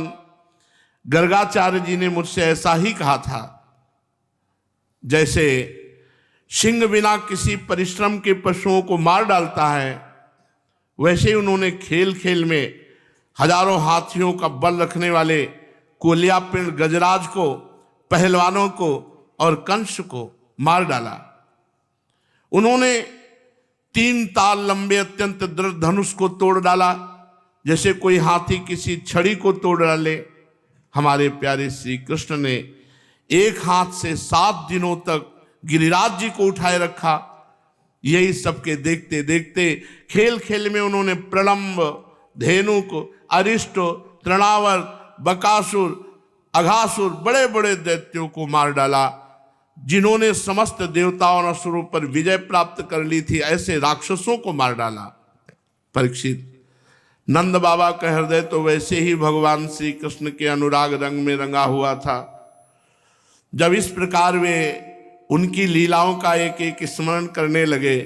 गर्गाचार्य जी ने मुझसे ऐसा ही कहा था, जैसे सिंह बिना किसी परिश्रम के पशुओं को मार डालता है, वैसे ही उन्होंने खेल खेल में हजारों हाथियों का बल रखने वाले कोलियापिंड गजराज को, पहलवानों को और कंस को मार डाला। उन्होंने 3 ताल लंबे अत्यंत दृढ़ धनुष को तोड़ डाला, जैसे कोई हाथी किसी छड़ी को तोड़ डाले। हमारे प्यारे श्री कृष्ण ने एक हाथ से 7 दिनों तक गिरिराज जी को उठाए रखा। यही सबके देखते देखते खेल खेल में उन्होंने प्रलंब, धेनुक, अरिष्ट, तृणावर्त, बकासुर, अघासुर, बड़े बड़े दैत्यों को मार डाला। जिन्होंने समस्त देवताओं और असुरों पर विजय प्राप्त कर ली थी, ऐसे राक्षसों को मार डाला। परीक्षित, नंद बाबा का हृदय तो वैसे ही भगवान श्री कृष्ण के अनुराग रंग में रंगा हुआ था। जब इस प्रकार वे उनकी लीलाओं का एक एक स्मरण करने लगे,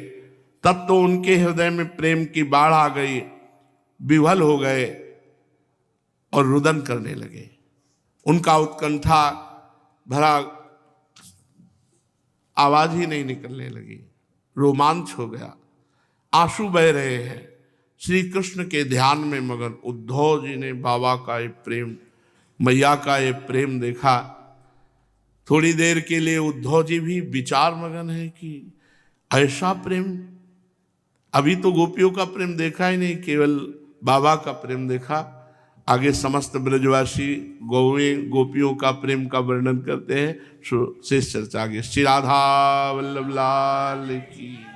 तब तो उनके हृदय में प्रेम की बाढ़ आ गई, विह्वल हो गए और रुदन करने लगे। उनका उत्कंठा भरा आवाज ही नहीं निकलने लगी, रोमांच हो गया, आंसू बह रहे हैं, श्री कृष्ण के ध्यान में मगन। उद्धव जी ने बाबा का ये प्रेम, मैया का ये प्रेम देखा। थोड़ी देर के लिए उद्धव जी भी विचार मगन है कि ऐसा प्रेम, अभी तो गोपियों का प्रेम देखा ही नहीं, केवल बाबा का प्रेम देखा। आगे समस्त ब्रजवासी गौएं गोपियों का प्रेम का वर्णन करते हैं। शेष चर्चा आगे। श्री राधा वल्लभ लाल की।